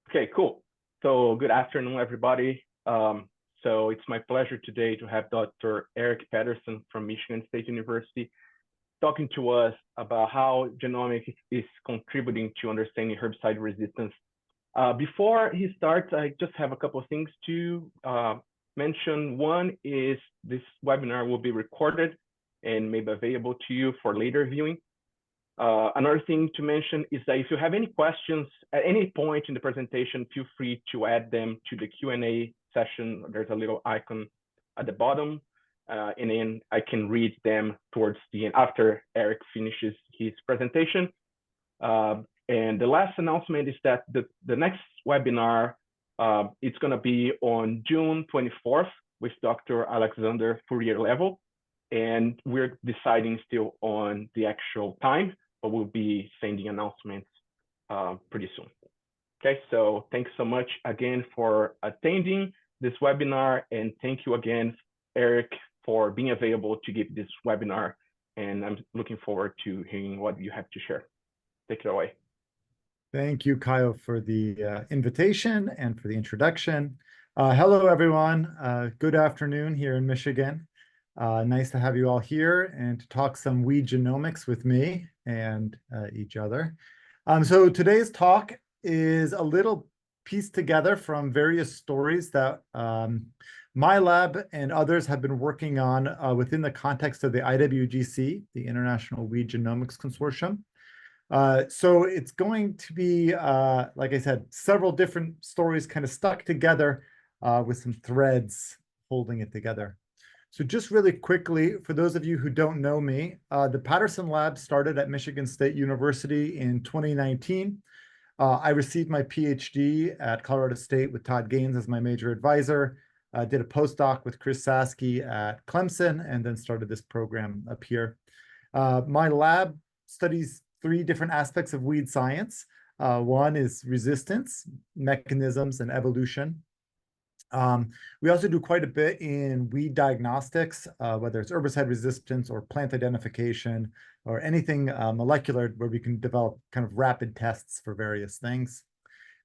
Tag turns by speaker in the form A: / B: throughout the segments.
A: Okay, cool. So good afternoon, everybody. So it's my pleasure today to have Dr. Eric Patterson from Michigan State University talking to us about how genomics is contributing to understanding herbicide resistance. Before he starts, I just have a couple of things to mention. One is this webinar will be recorded and may be available to you for later viewing. Another thing to mention is that if you have any questions at any point in the presentation, feel free to add them to the Q&A session. There's a little icon at the bottom, and then I can read them towards the end after Eric finishes his presentation. And the last announcement is that the next webinar, it's going to be on June 24th with Dr. Alexander Fourier-Level, and we're deciding still on the actual time, but we'll be sending announcements pretty soon. Okay, so thanks so much again for attending this webinar, and thank you again, Eric, for being available to give this webinar, and I'm looking forward to hearing what you have to share. Take it away.
B: Thank you, Kyle, for the invitation and for the introduction. Hello, everyone. Good afternoon here in Michigan. Nice to have you all here and to talk some weed genomics with me and each other. So today's talk is a little pieced together from various stories that my lab and others have been working on within the context of the IWGC, the International Weed Genomics Consortium. So it's going to be, like I said, several different stories kind of stuck together with some threads holding it together. So just really quickly, for those of you who don't know me, the Patterson lab started at Michigan State University in 2019. I received my PhD at Colorado State with Todd Gaines as my major advisor, did a postdoc with Chris Saski at Clemson, and then started this program up here. My lab studies three different aspects of weed science. One is resistance, mechanisms, and evolution. We also do quite a bit in weed diagnostics, whether it's herbicide resistance or plant identification or anything molecular where we can develop kind of rapid tests for various things.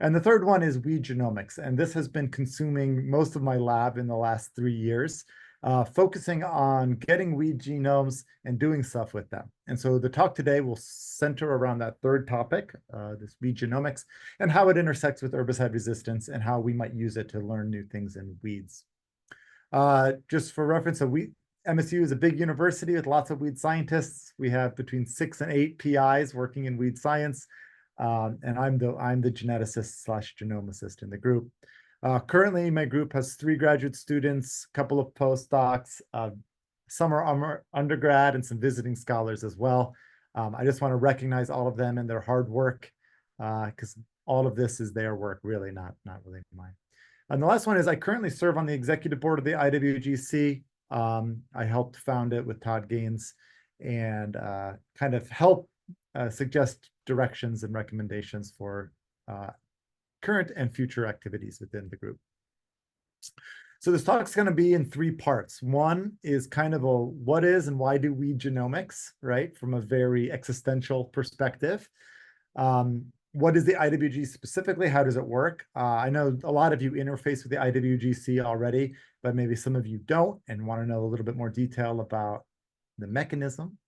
B: And the third one is weed genomics. And this has been consuming most of my lab in the last 3 years, focusing on getting weed genomes and doing stuff with them. And so the talk today will center around that third topic, this weed genomics, and how it intersects with herbicide resistance and how we might use it to learn new things in weeds. Just for reference, MSU is a big university with lots of weed scientists. We have between 6 and 8 PIs working in weed science, and I'm the geneticist / genomicist in the group. Currently, my group has 3 graduate students, a couple of postdocs, some are undergrad, and some visiting scholars as well. I just want to recognize all of them and their hard work, because all of this is their work, really, not really mine. And the last one is I currently serve on the executive board of the IWGC. I helped found it with Todd Gaines and kind of help suggest directions and recommendations for current and future activities within the group. So this talk's going to be in 3 parts. One is kind of a what is and why do weed genomics, right, from a very existential perspective. What is the IWG specifically? How does it work? I know a lot of you interface with the IWGC already, but maybe some of you don't and want to know a little bit more detail about the mechanism.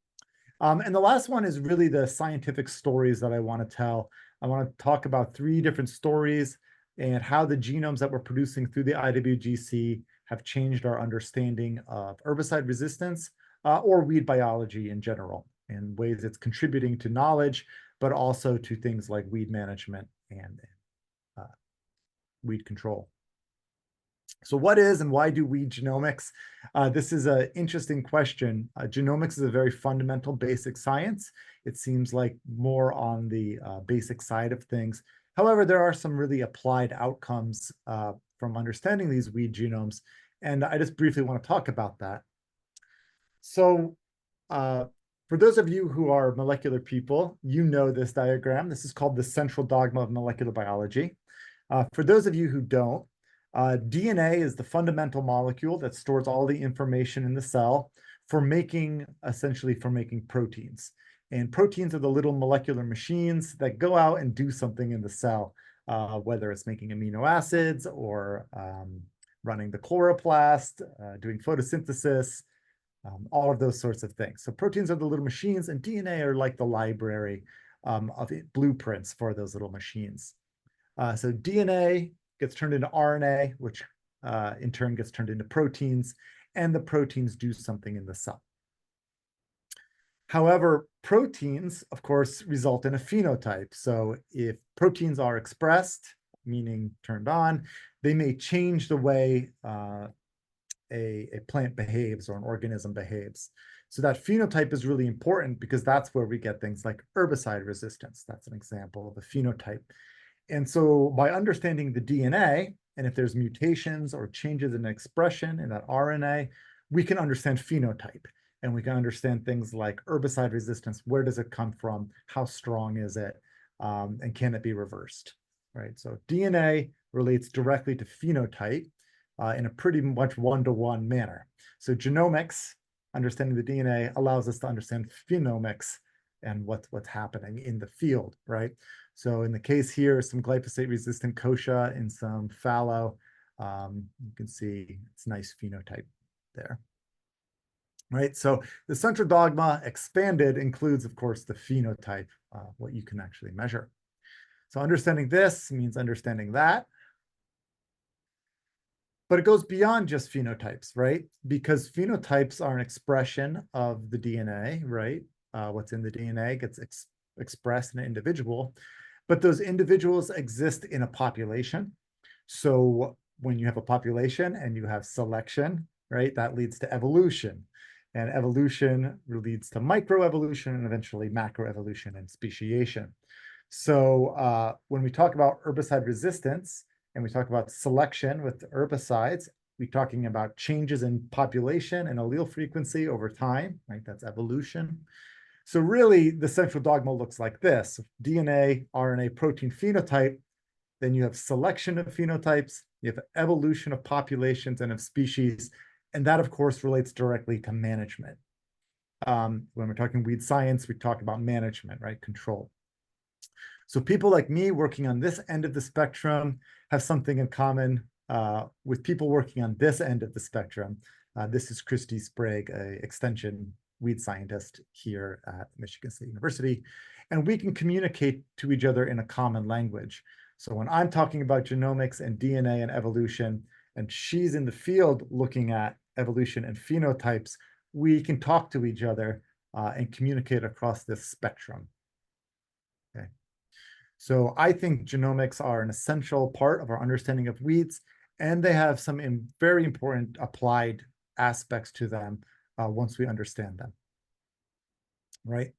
B: And the last one is really the scientific stories that I want to tell. I want to talk about 3 different stories and how the genomes that we're producing through the IWGC have changed our understanding of herbicide resistance or weed biology in general, in ways it's contributing to knowledge, but also to things like weed management and weed control. So what is and why do weed genomics? This is an interesting question. Genomics is a very fundamental basic science. It seems like more on the basic side of things. However, there are some really applied outcomes from understanding these weed genomes, and I just briefly want to talk about that. So for those of you who are molecular people, you know this diagram. This is called the central dogma of molecular biology. For those of you who don't, DNA is the fundamental molecule that stores all the information in the cell essentially for making proteins. And proteins are the little molecular machines that go out and do something in the cell. whether it's making amino acids or running the chloroplast, doing photosynthesis, all of those sorts of things. So proteins are the little machines, and DNA are like the library of blueprints for those little machines. So DNA gets turned into RNA, which in turn gets turned into proteins, and the proteins do something in the cell. However, proteins, of course, result in a phenotype. So if proteins are expressed, meaning turned on, they may change the way a plant behaves or an organism behaves. So that phenotype is really important because that's where we get things like herbicide resistance. That's an example of a phenotype. And so by understanding the DNA, and if there's mutations or changes in expression in that RNA, we can understand phenotype. And we can understand things like herbicide resistance. Where does it come from? How strong is it? And can it be reversed? Right. So DNA relates directly to phenotype in a pretty much one-to-one manner. So genomics, understanding the DNA, allows us to understand phenomics and what's happening in the field, right? So in the case here, some glyphosate-resistant kochia in some fallow. You can see it's nice phenotype there. Right, so the central dogma expanded includes, of course, the phenotype, what you can actually measure. So understanding this means understanding that. But it goes beyond just phenotypes, right? Because phenotypes are an expression of the DNA, right? What's in the DNA gets expressed in an individual, but those individuals exist in a population. So when you have a population and you have selection, right, that leads to evolution. And evolution leads to microevolution and eventually macroevolution and speciation. So when we talk about herbicide resistance and we talk about selection with herbicides, we're talking about changes in population and allele frequency over time, right? That's evolution. So really the central dogma looks like this: DNA, RNA, protein, phenotype. Then you have selection of phenotypes, you have evolution of populations and of species, and that, of course, relates directly to management. When we're talking weed science, we talk about management, right? Control. So people like me working on this end of the spectrum have something in common with people working on this end of the spectrum. This is Christy Sprague, an extension weed scientist here at Michigan State University, and we can communicate to each other in a common language. So when I'm talking about genomics and DNA and evolution, and she's in the field looking at evolution and phenotypes, we can talk to each other and communicate across this spectrum. Okay. So I think genomics are an essential part of our understanding of weeds, and they have some very important applied aspects to them once we understand them, right?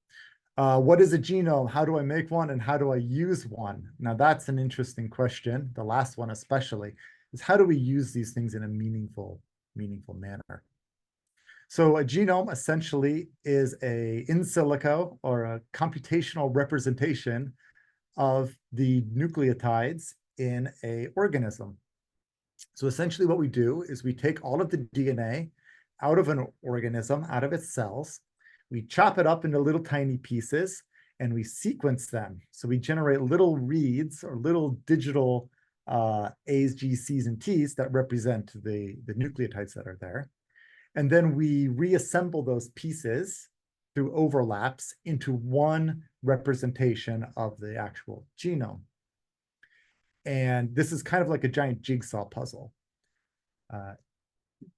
B: What is a genome? How do I make one, and how do I use one? Now that's an interesting question. The last one especially is, how do we use these things in a meaningful manner? So a genome essentially is a in silico or a computational representation of the nucleotides in an organism. So essentially what we do is we take all of the DNA out of an organism, out of its cells, we chop it up into little tiny pieces, and we sequence them. So we generate little reads or little digital A's, G's, C's, and T's that represent the nucleotides that are there. And then we reassemble those pieces through overlaps into one representation of the actual genome. And this is kind of like a giant jigsaw puzzle.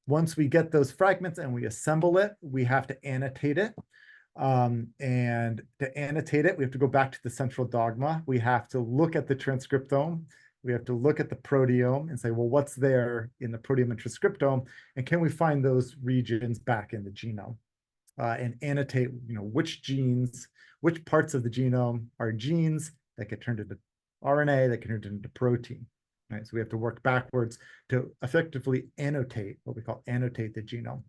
B: Once we get those fragments and we assemble it, we have to annotate it. And to annotate it, we have to go back to the central dogma. We have to look at the transcriptome. We have to look at the proteome and say, well, what's there in the proteome and transcriptome? And can we find those regions back in the genome? And annotate, which genes, which parts of the genome are genes that get turned into RNA, that get turned into protein. Right? So we have to work backwards to effectively annotate, what we call annotate the genome,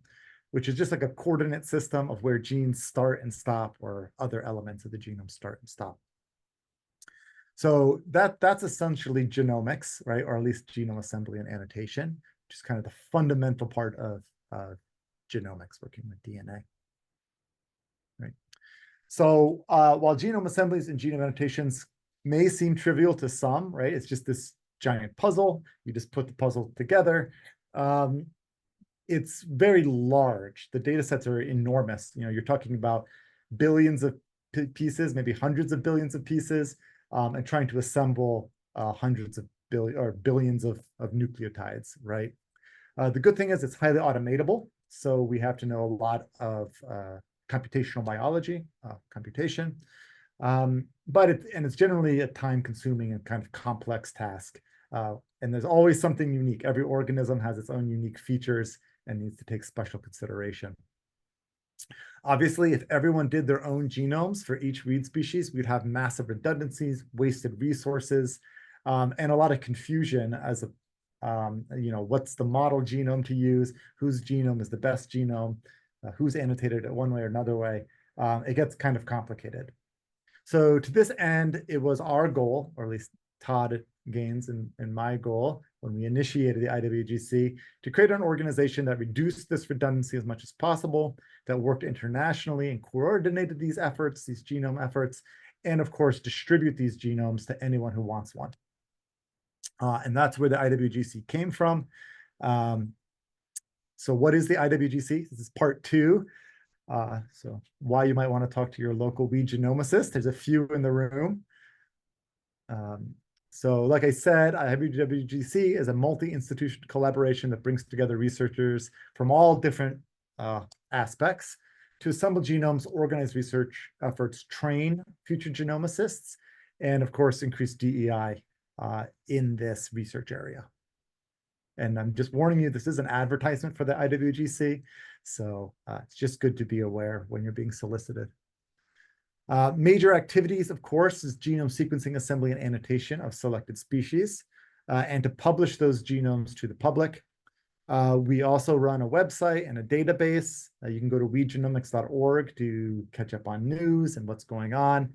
B: which is just like a coordinate system of where genes start and stop, or other elements of the genome start and stop. So that's essentially genomics, right? Or at least genome assembly and annotation, which is kind of the fundamental part of genomics, working with DNA. Right. So while genome assemblies and genome annotations may seem trivial to some, right? It's just this giant puzzle. You just put the puzzle together. It's very large. The data sets are enormous. You're talking about billions of pieces, maybe hundreds of billions of pieces, and trying to assemble hundreds of billions of nucleotides, right? The good thing is it's highly automatable. So we have to know a lot of computational biology, computation. But it's generally a time-consuming and kind of complex task. And there's always something unique. Every organism has its own unique features and needs to take special consideration. Obviously, if everyone did their own genomes for each weed species, we'd have massive redundancies, wasted resources, and a lot of confusion as what's the model genome to use, whose genome is the best genome, who's annotated it one way or another way. It gets kind of complicated. So to this end, it was our goal, or at least Todd Gaines and my goal when we initiated the IWGC, to create an organization that reduced this redundancy as much as possible, that worked internationally and coordinated these efforts, these genome efforts, and of course, distribute these genomes to anyone who wants one. And that's where the IWGC came from. So what is the IWGC? This is part 2. So why you might want to talk to your local weed genomicist. There's a few in the room. So like I said, IWGC is a multi-institution collaboration that brings together researchers from all different aspects to assemble genomes, organize research efforts, train future genomicists, and of course, increase DEI in this research area. And I'm just warning you, this is an advertisement for the IWGC. So it's just good to be aware when you're being solicited. Major activities, of course, is genome sequencing, assembly, and annotation of selected species, and to publish those genomes to the public. We also run a website and a database. You can go to weedgenomics.org to catch up on news and what's going on.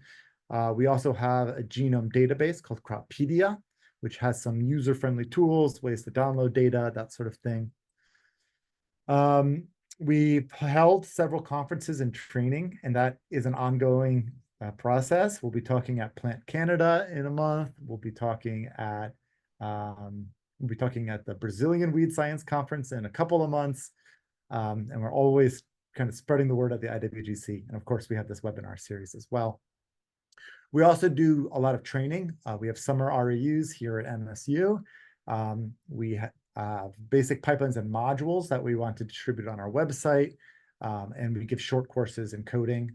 B: We also have a genome database called Croppedia, which has some user-friendly tools, ways to download data, that sort of thing. We've held several conferences and training, and that is an ongoing process. We'll be talking at Plant Canada in a month. We'll be talking at the Brazilian Weed Science Conference in a couple of months. And we're always kind of spreading the word at the IWGC. And of course, we have this webinar series as well. We also do a lot of training. We have summer REUs here at MSU. We have basic pipelines and modules that we want to distribute on our website. And we give short courses in coding,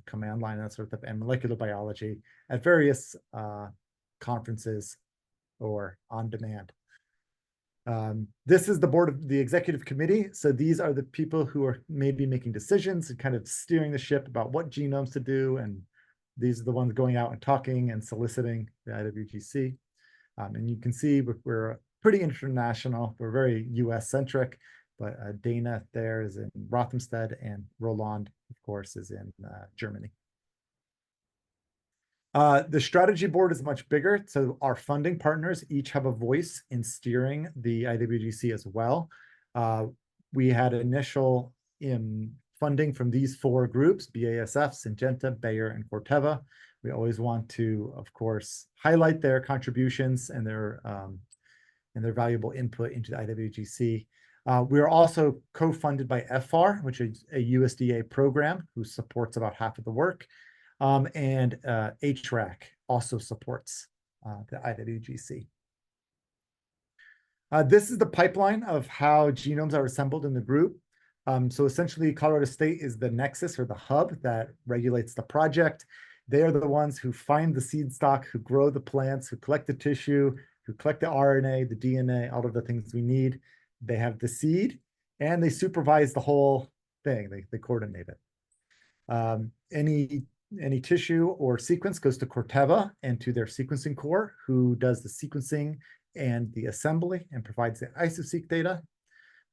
B: command line, that sort of stuff, and molecular biology at various conferences or on demand. This is the board of the executive committee. So these are the people who are maybe making decisions and kind of steering the ship about what genomes to do. And these are the ones going out and talking and soliciting the IWGC. And you can see we're pretty international. We're very US centric, but Dana there is in Rothamsted, and Roland, of course, is in Germany. The strategy board is much bigger. So our funding partners each have a voice in steering the IWGC as well. We had initial funding from these 4 groups: BASF, Syngenta, Bayer, and Corteva. We always want to, of course, highlight their contributions and their valuable input into the IWGC. We are also co-funded by FR, which is a USDA program who supports about half of the work. And HRAC also supports the IWGC. This is the pipeline of how genomes are assembled in the group. So essentially, Colorado State is the nexus or the hub that regulates the project. They are the ones who find the seed stock, who grow the plants, who collect the tissue, who collect the RNA, the DNA, all of the things we need. They have the seed, and they supervise the whole thing. They coordinate it. Any tissue or sequence goes to Corteva and to their sequencing core, who does the sequencing and the assembly and provides the isoseq data.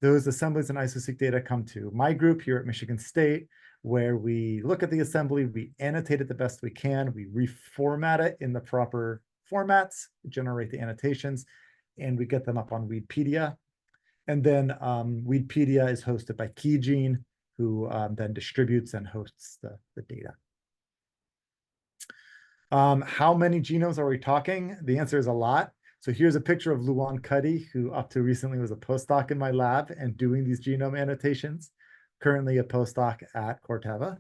B: Those assemblies and isoseq data come to my group here at Michigan State, where we look at the assembly, we annotate it the best we can, we reformat it in the proper formats, generate the annotations, and we get them up on Weedpedia. And then Weedpedia is hosted by KeyGene, who then distributes and hosts the data. How many genomes are we talking? The answer is a lot. So here's a picture of Luan Cuddy, who up to recently was a postdoc in my lab and doing these genome annotations, currently a postdoc at Corteva.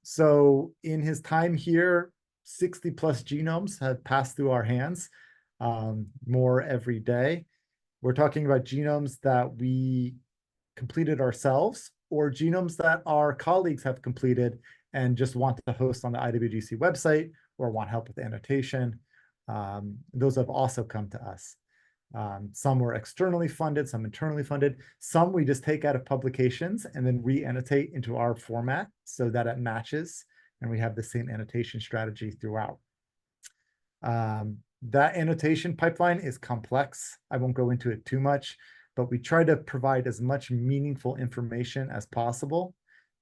B: So in his time here, 60 plus genomes have passed through our hands, more every day. We're talking about genomes that we completed ourselves or genomes that our colleagues have completed and just want to host on the IWGC website or want help with annotation. Those have also come to us. Some were externally funded, some internally funded. Some we just take out of publications and then re-annotate into our format so that it matches and we have the same annotation strategy throughout. That annotation pipeline is complex. I won't go into it too much, but we try to provide as much meaningful information as possible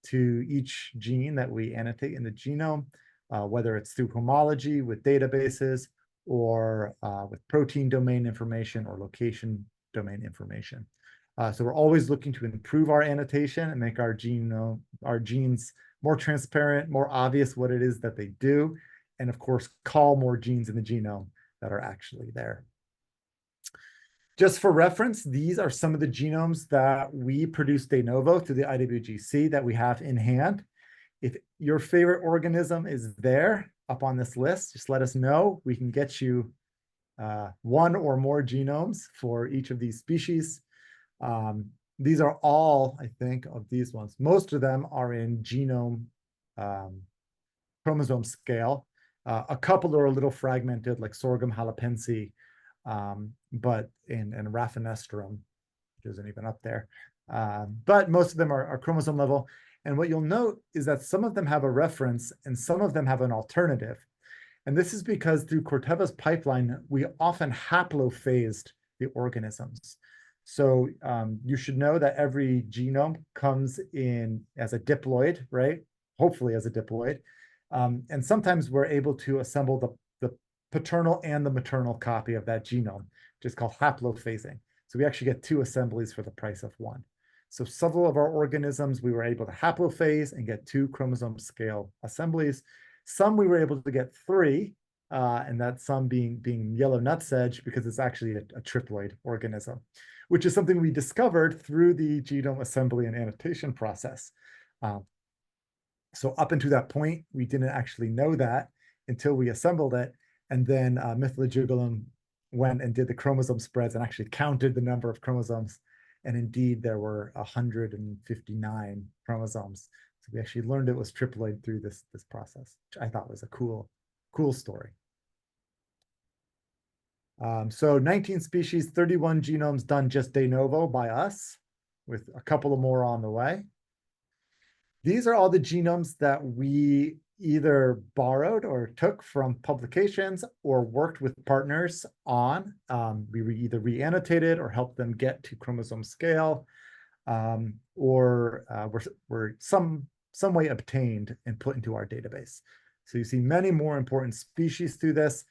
B: to each gene that we annotate in the genome, whether it's through homology with databases or with protein domain information or location domain information. So we're always looking to improve our annotation and make our genes more transparent, more obvious what it is that they do, and of course, call more genes in the genome that are actually there. Just for reference, these are some of the genomes that we produce de novo through the IWGC that we have in hand. If your favorite organism is there up on this list, just let us know. We can get you one or more genomes for each of these species. These are all, I think, of these ones. Most of them are in genome chromosome scale. A couple are a little fragmented, like sorghum halepensi, but in raffinestrum, which isn't even up there. But most of them are chromosome level. And what you'll note is that some of them have a reference and some of them have an alternative. And this is because through Corteva's pipeline, we often haplophased the organisms. So you should know that every genome comes in as a diploid, right? Hopefully as a diploid. And sometimes we're able to assemble the paternal and the maternal copy of that genome, which is called haplophasing. So we actually get two assemblies for the price of one. So several of our organisms, we were able to haplophase and get two chromosome scale assemblies. Some we were able to get three, and that some being yellow nutsedge because it's actually a triploid organism, which is something we discovered through the genome assembly and annotation process. So up until that point, we didn't actually know that until we assembled it. And then Mithila went and did the chromosome spreads and actually counted the number of chromosomes. And indeed, there were 159 chromosomes. So we actually learned it was triploid through this process, which I thought was a cool story. So 19 species, 31 genomes done just de novo by us, with a couple of more on the way. These are all the genomes that we either borrowed or took from publications or worked with partners on. We either re-annotated or helped them get to chromosome scale, or were some way obtained and put into our database. So you see many more important species through this.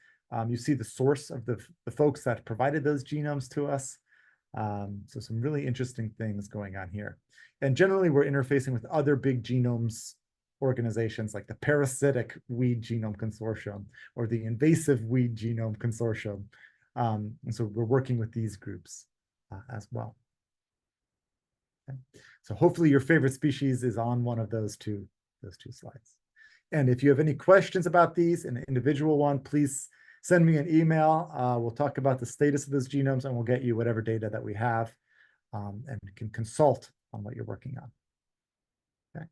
B: You see the source of the folks that provided those genomes to us. So some really interesting things going on here. And generally, we're interfacing with other big genomes organizations like the Parasitic Weed Genome Consortium or the Invasive Weed Genome Consortium. And so we're working with these groups as well. Okay. So hopefully your favorite species is on one of those two slides. And if you have any questions about these, an individual one, please send me an email. We'll talk about the status of those genomes and we'll get you whatever data that we have and can consult on what you're working on. Okay.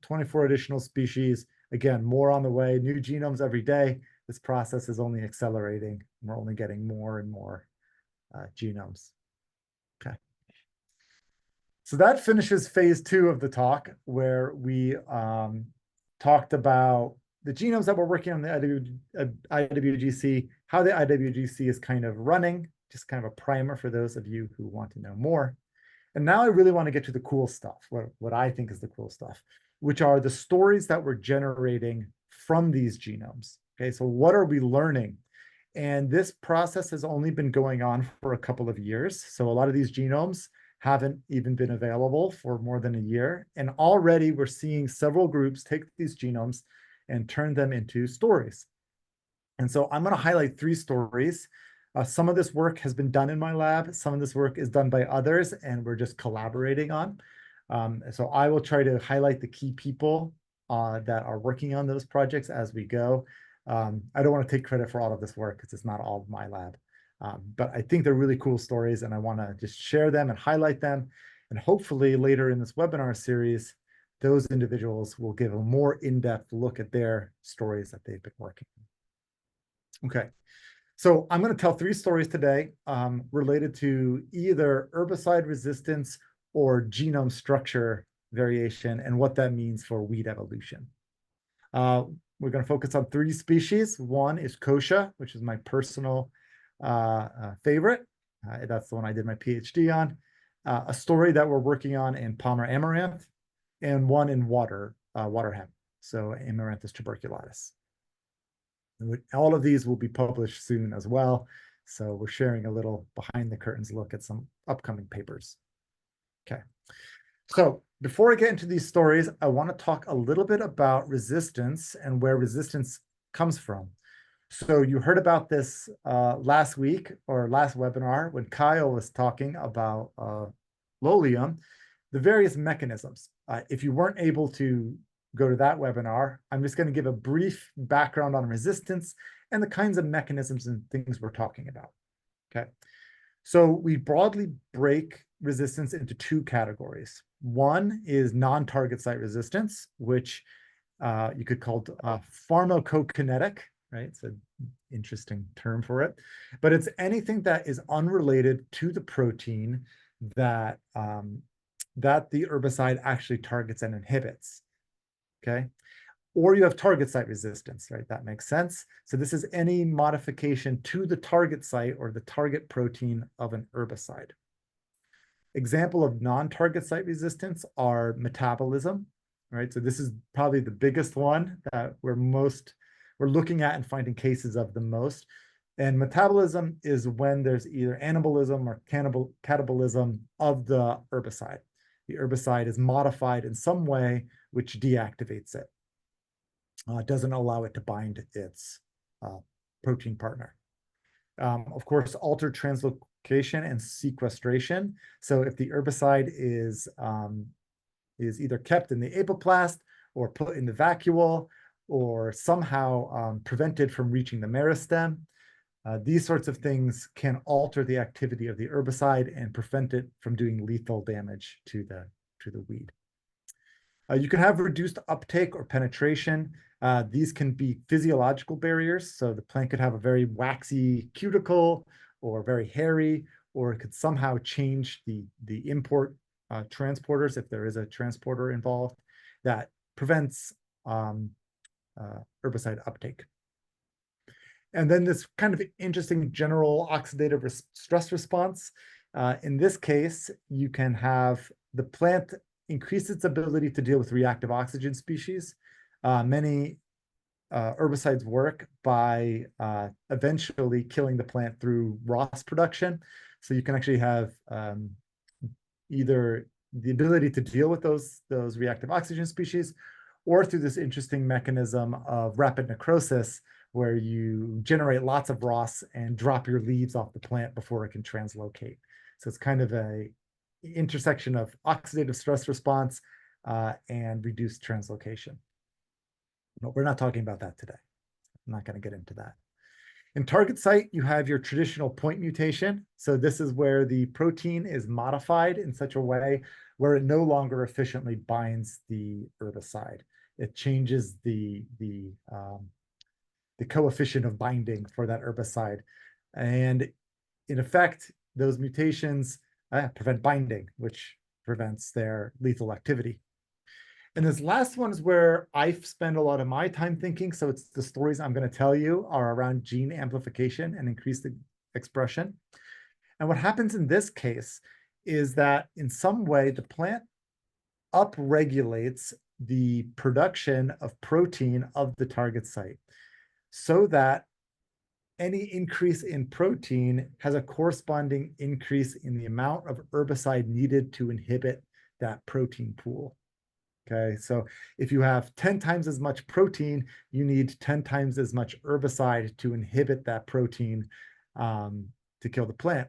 B: 24 additional species. Again, more on the way, new genomes every day. This process is only accelerating. We're only getting more and more genomes. Okay. So that finishes phase 2 of the talk, where we talked about the genomes that we're working on the IWGC, how the IWGC is kind of running, just kind of a primer for those of you who want to know more. And now I really want to get to the cool stuff, what I think is the cool stuff, which are the stories that we're generating from these genomes. Okay, so what are we learning? And this process has only been going on for a couple of years. So a lot of these genomes haven't even been available for more than a year. And already we're seeing several groups take these genomes and turn them into stories. And so I'm going to highlight 3 stories. Some of this work has been done in my lab. Some of this work is done by others, and we're just collaborating on. So I will try to highlight the key people that are working on those projects as we go. I don't want to take credit for all of this work because it's not all my lab. But I think they're really cool stories, and I want to just share them and highlight them. And hopefully later in this webinar series, those individuals will give a more in-depth look at their stories that they've been working on. Okay. So I'm going to tell 3 stories today related to either herbicide resistance or genome structure variation and what that means for weed evolution. We're going to focus on 3 species. One is kochia, which is my personal favorite. That's the one I did my PhD on. A story that we're working on in Palmer amaranth, and one in water hemp, so Amaranthus tuberculatus. All of these will be published soon as well. So we're sharing a little behind the curtains look at some upcoming papers. Okay. So before I get into these stories, I want to talk a little bit about resistance and where resistance comes from. So you heard about this last week or last webinar when Kyle was talking about Lolium, the various mechanisms. If you weren't able to go to that webinar, I'm just going to give a brief background on resistance and the kinds of mechanisms and things we're talking about. Okay. So we broadly break resistance into 2 categories. One is non-target site resistance, which you could call pharmacokinetic, right? It's an interesting term for it, but it's anything that is unrelated to the protein that, that the herbicide actually targets and inhibits. Okay. Or you have target site resistance, right? That makes sense. So this is any modification to the target site or the target protein of an herbicide. Example of non-target site resistance are metabolism, right? So this is probably the biggest one that we're looking at and finding cases of the most. And metabolism is when there's either anabolism or catabolism of the herbicide. The herbicide is modified in some way which deactivates it. It doesn't allow it to bind its protein partner. Of course, altered translocation and sequestration. So if the herbicide is either kept in the apoplast or put in the vacuole or somehow prevented from reaching the meristem, these sorts of things can alter the activity of the herbicide and prevent it from doing lethal damage to the weed. You can have reduced uptake or penetration. These can be physiological barriers. So the plant could have a very waxy cuticle or very hairy, or it could somehow change the import transporters if there is a transporter involved that prevents herbicide uptake. And then this kind of interesting general oxidative stress response. In this case, you can have the plant increase its ability to deal with reactive oxygen species. Many herbicides work by eventually killing the plant through ROS production. So you can actually have either the ability to deal with those reactive oxygen species, or through this interesting mechanism of rapid necrosis, where you generate lots of ROS and drop your leaves off the plant before it can translocate. So it's kind of a intersection of oxidative stress response and reduced translocation. But we're not talking about that today. I'm not going to get into that. In target site, you have your traditional point mutation. So this is where the protein is modified in such a way where it no longer efficiently binds the herbicide. It changes the coefficient of binding for that herbicide. And in effect, those mutations prevent binding, which prevents their lethal activity. And this last one is where I spend a lot of my time thinking. So it's the stories I'm going to tell you are around gene amplification and increased expression. And what happens in this case is that in some way, the plant upregulates the production of protein of the target site so that any increase in protein has a corresponding increase in the amount of herbicide needed to inhibit that protein pool. Okay, so if you have 10 times as much protein, you need 10 times as much herbicide to inhibit that protein to kill the plant.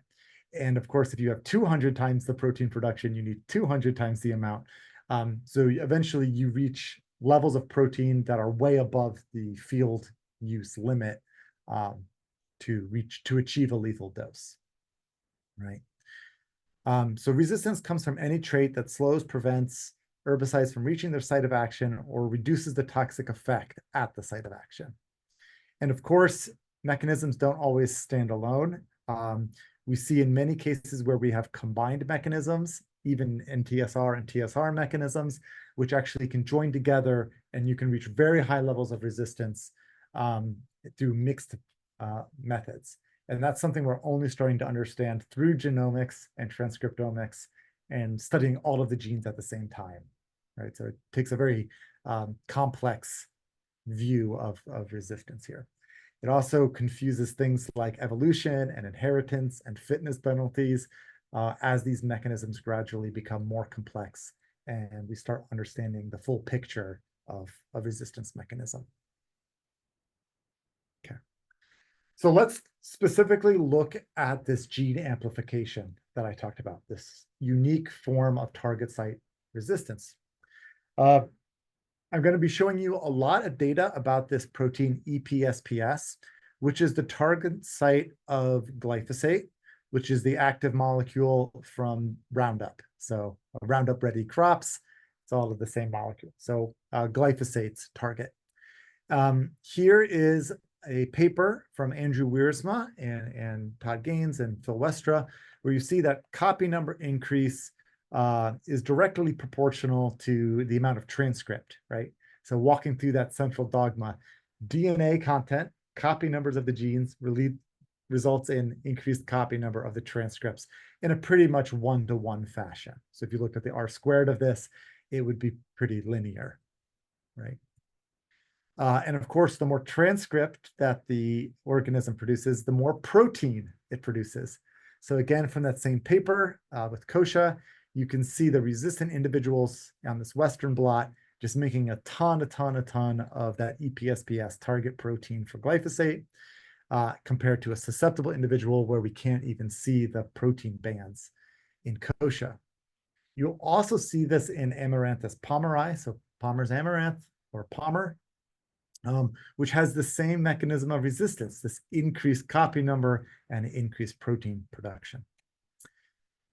B: And of course, if you have 200 times the protein production, you need 200 times the amount. So eventually you reach levels of protein that are way above the field use limit to achieve a lethal dose, right? So resistance comes from any trait that slows, prevents herbicides from reaching their site of action or reduces the toxic effect at the site of action. And of course, mechanisms don't always stand alone. We see in many cases where we have combined mechanisms, even NTSR and TSR mechanisms, which actually can join together and you can reach very high levels of resistance through mixed methods. And that's something we're only starting to understand through genomics and transcriptomics and studying all of the genes at the same time, right? So it takes a very complex view of resistance here. It also confuses things like evolution and inheritance and fitness penalties as these mechanisms gradually become more complex and we start understanding the full picture of a resistance mechanism. Okay. So let's specifically look at this gene amplification that I talked about, this unique form of target site resistance. I'm going to be showing you a lot of data about this protein EPSPS, which is the target site of glyphosate, which is the active molecule from Roundup. So Roundup Ready crops, it's all of the same molecule. So glyphosate's target. Here is a paper from Andrew Wiersma and Todd Gaines and Phil Westra, where you see that copy number increase is directly proportional to the amount of transcript, right? So walking through that central dogma, DNA content, copy numbers of the genes results in increased copy number of the transcripts in a pretty much one-to-one fashion. So if you look at the R squared of this, it would be pretty linear, right? And of course, the more transcript that the organism produces, the more protein it produces. So again, from that same paper with Kosha, you can see the resistant individuals on this Western blot just making a ton of that EPSPS target protein for glyphosate compared to a susceptible individual where we can't even see the protein bands in Kosha. You'll also see this in Amaranthus palmeri, so Palmer's amaranth or Palmer, which has the same mechanism of resistance, this increased copy number and increased protein production.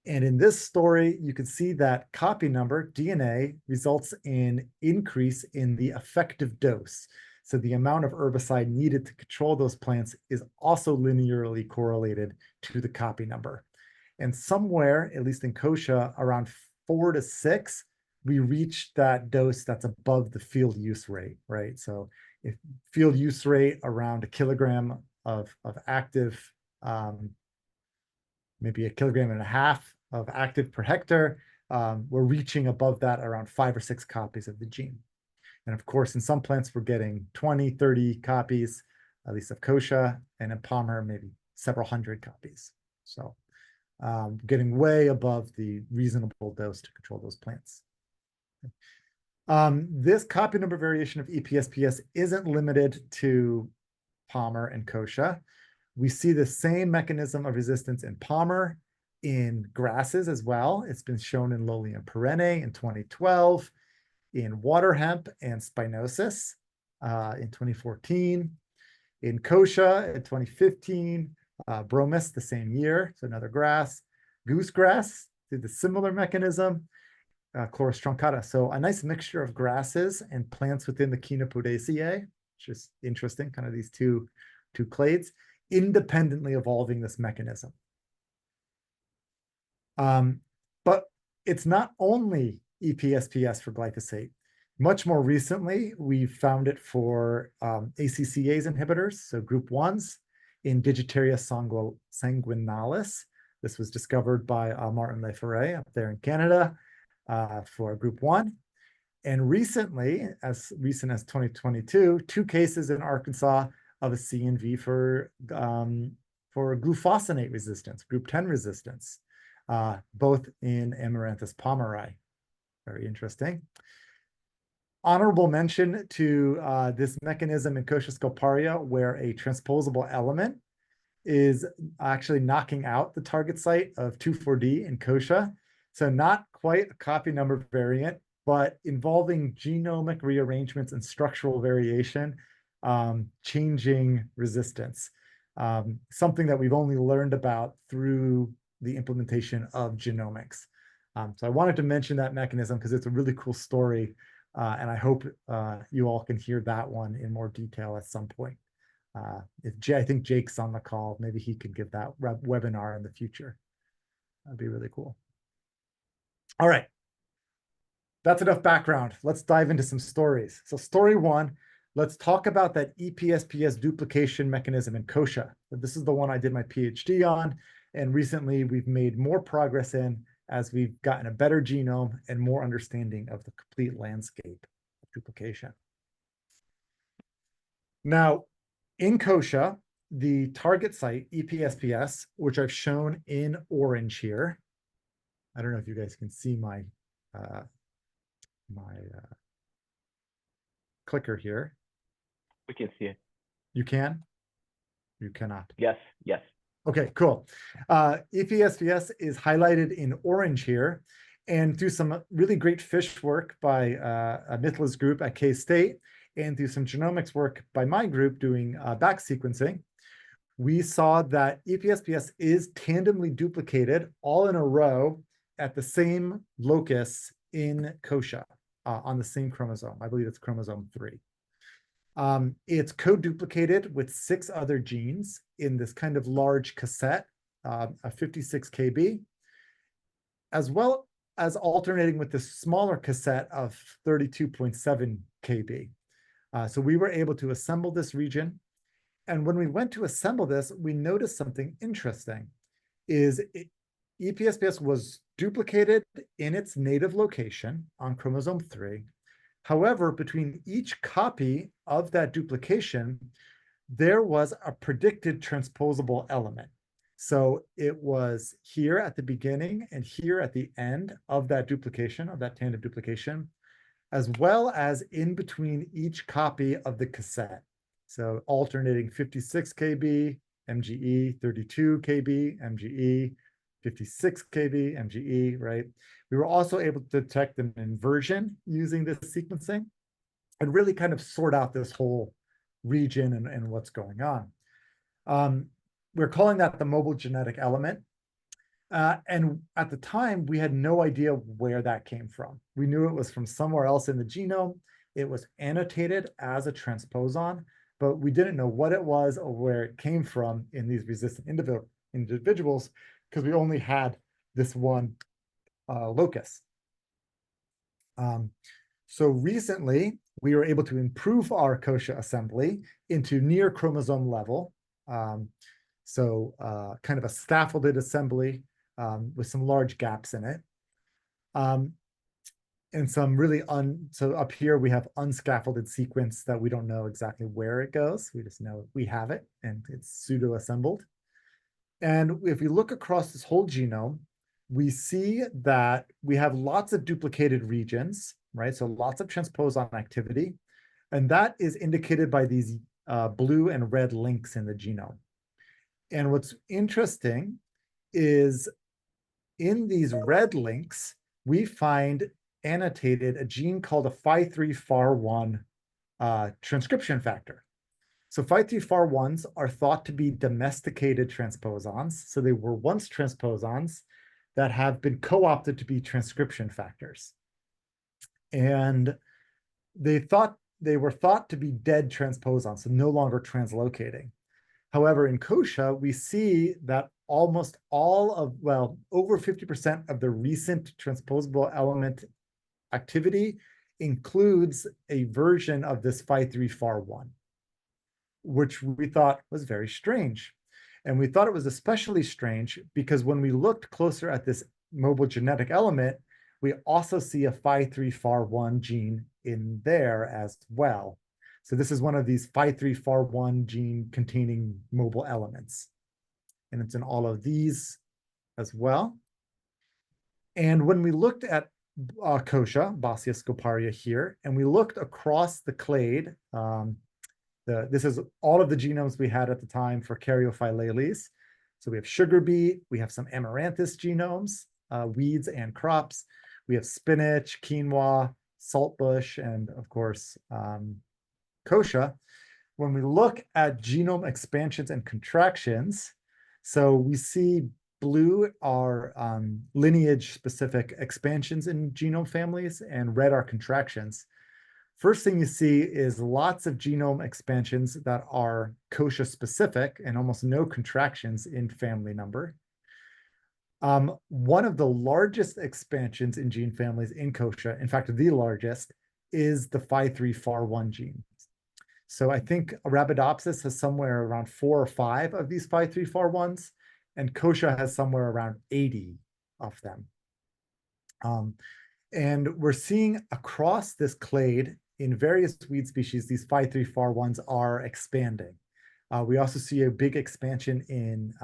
B: And in this story, you can see that copy number, DNA, results in increase in the effective dose. So the amount of herbicide needed to control those plants is also linearly correlated to the copy number. And somewhere, at least in Kosha, around 4 to 6, we reach that dose that's above the field use rate, right? So if field use rate around 1 kilogram of active, maybe 1.5 kilograms of active per hectare, we're reaching above that around 5 or 6 copies of the gene. And of course, in some plants, we're getting 20, 30 copies, at least of Kosha, and in Palmer, maybe several hundred copies. So getting way above the reasonable dose to control those plants. This copy number variation of EPSPS isn't limited to Palmer and Kosha. We see the same mechanism of resistance in Palmer, in grasses as well. It's been shown in Lolium perenne in 2012, in water hemp and spinosus in 2014, in Kosha in 2015, bromus the same year, so another grass, goosegrass did the similar mechanism, Chloris truncata. So a nice mixture of grasses and plants within the Chenopodiaceae, which is interesting, kind of these two clades, independently evolving this mechanism. But it's not only EPSPS for glyphosate. Much more recently, we found it for ACCase inhibitors, so group 1s, in Digitaria sanguinalis. This was discovered by Martin Leforet up there in Canada for group 1. And recently, as recent as 2022, 2 cases in Arkansas of a CNV for glufosinate resistance, group 10 resistance, both in Amaranthus palmeri. Very interesting. Honorable mention to this mechanism in Kochia scoparia, where a transposable element is actually knocking out the target site of 2,4-D in Kochia. So not quite a copy number variant, but involving genomic rearrangements and structural variation, changing resistance. Something that we've only learned about through the implementation of genomics. So I wanted to mention that mechanism because it's a really cool story, and I hope you all can hear that one in more detail at some point. I think Jake's on the call, maybe he could give that webinar in the future. That'd be really cool. All right, that's enough background. Let's dive into some stories. So story one, let's talk about that EPSPS duplication mechanism in Kochia. This is the one I did my PhD on, and recently we've made more progress in as we've gotten a better genome and more understanding of the complete landscape of duplication. Now, in Kochia, the target site, EPSPS, which I've shown in orange here. I don't know if you guys can see my clicker here.
A: We can see it.
B: You can? You cannot.
A: Yes, yes.
B: Okay, cool. EPSPS is highlighted in orange here, and through some really great FISH work by Mithla's group at K-State, and through some genomics work by my group doing back sequencing, we saw that EPSPS is tandemly duplicated all in a row at the same locus in Kochia on the same chromosome. I believe it's chromosome 3. It's co-duplicated with 6 other genes in this kind of large cassette, a 56 kb, as well as alternating with this smaller cassette of 32.7 kb. So we were able to assemble this region. And when we went to assemble this, we noticed something interesting, EPSPS was duplicated in its native location on chromosome 3. However, between each copy of that duplication, there was a predicted transposable element. So it was here at the beginning and here at the end of that duplication, of that tandem duplication, as well as in between each copy of the cassette. So alternating 56 kb, MGE, 32 kb, MGE, 56 kb, MGE, right? We were also able to detect an inversion using this sequencing and really kind of sort out this whole region and what's going on. We're calling that the mobile genetic element. And at the time, we had no idea where that came from. We knew it was from somewhere else in the genome. It was annotated as a transposon, but we didn't know what it was or where it came from in these resistant individuals because we only had this one locus. So recently, we were able to improve our Kochia assembly into near chromosome level. Kind of a scaffolded assembly with some large gaps in it. And some really so up here we have unscaffolded sequence that we don't know exactly where it goes. We just know we have it and it's pseudo assembled. And if we look across this whole genome, we see that we have lots of duplicated regions, right? So lots of transposon activity. And that is indicated by these blue and red links in the genome. And what's interesting is in these red links, we find annotated a gene called a Phi3FAR1 transcription factor. So Phi3FAR1s are thought to be domesticated transposons. So they were once transposons that have been co-opted to be transcription factors. And they were thought to be dead transposons, so no longer translocating. However, in Kochia, we see that almost all of, well, over 50% of the recent transposable element activity includes a version of this Phi3FAR1, which we thought was very strange. And we thought it was especially strange because when we looked closer at this mobile genetic element, we also see a Phi3FAR1 gene in there as well. So this is one of these Phi3FAR1 gene containing mobile elements. And it's in all of these as well. And when we looked at kochia, Boscia scoparia here, and we looked across the clade. This is all of the genomes we had at the time for Caryophyllales. So we have sugar beet, we have some amaranthus genomes, weeds and crops. We have spinach, quinoa, saltbush, and of course, kochia. When we look at genome expansions and contractions, so we see blue are lineage-specific expansions in genome families, and red are contractions. First thing you see is lots of genome expansions that are kochia specific and almost no contractions in family number. One of the largest expansions in gene families in kochia, in fact, the largest, is the Phi3FAR1 gene. So I think Arabidopsis has somewhere around 4 or 5 of these Phi3FAR1s, and kochia has somewhere around 80 of them. And we're seeing across this clade in various weed species, these Phi3FAR1s are expanding. We also see a big expansion in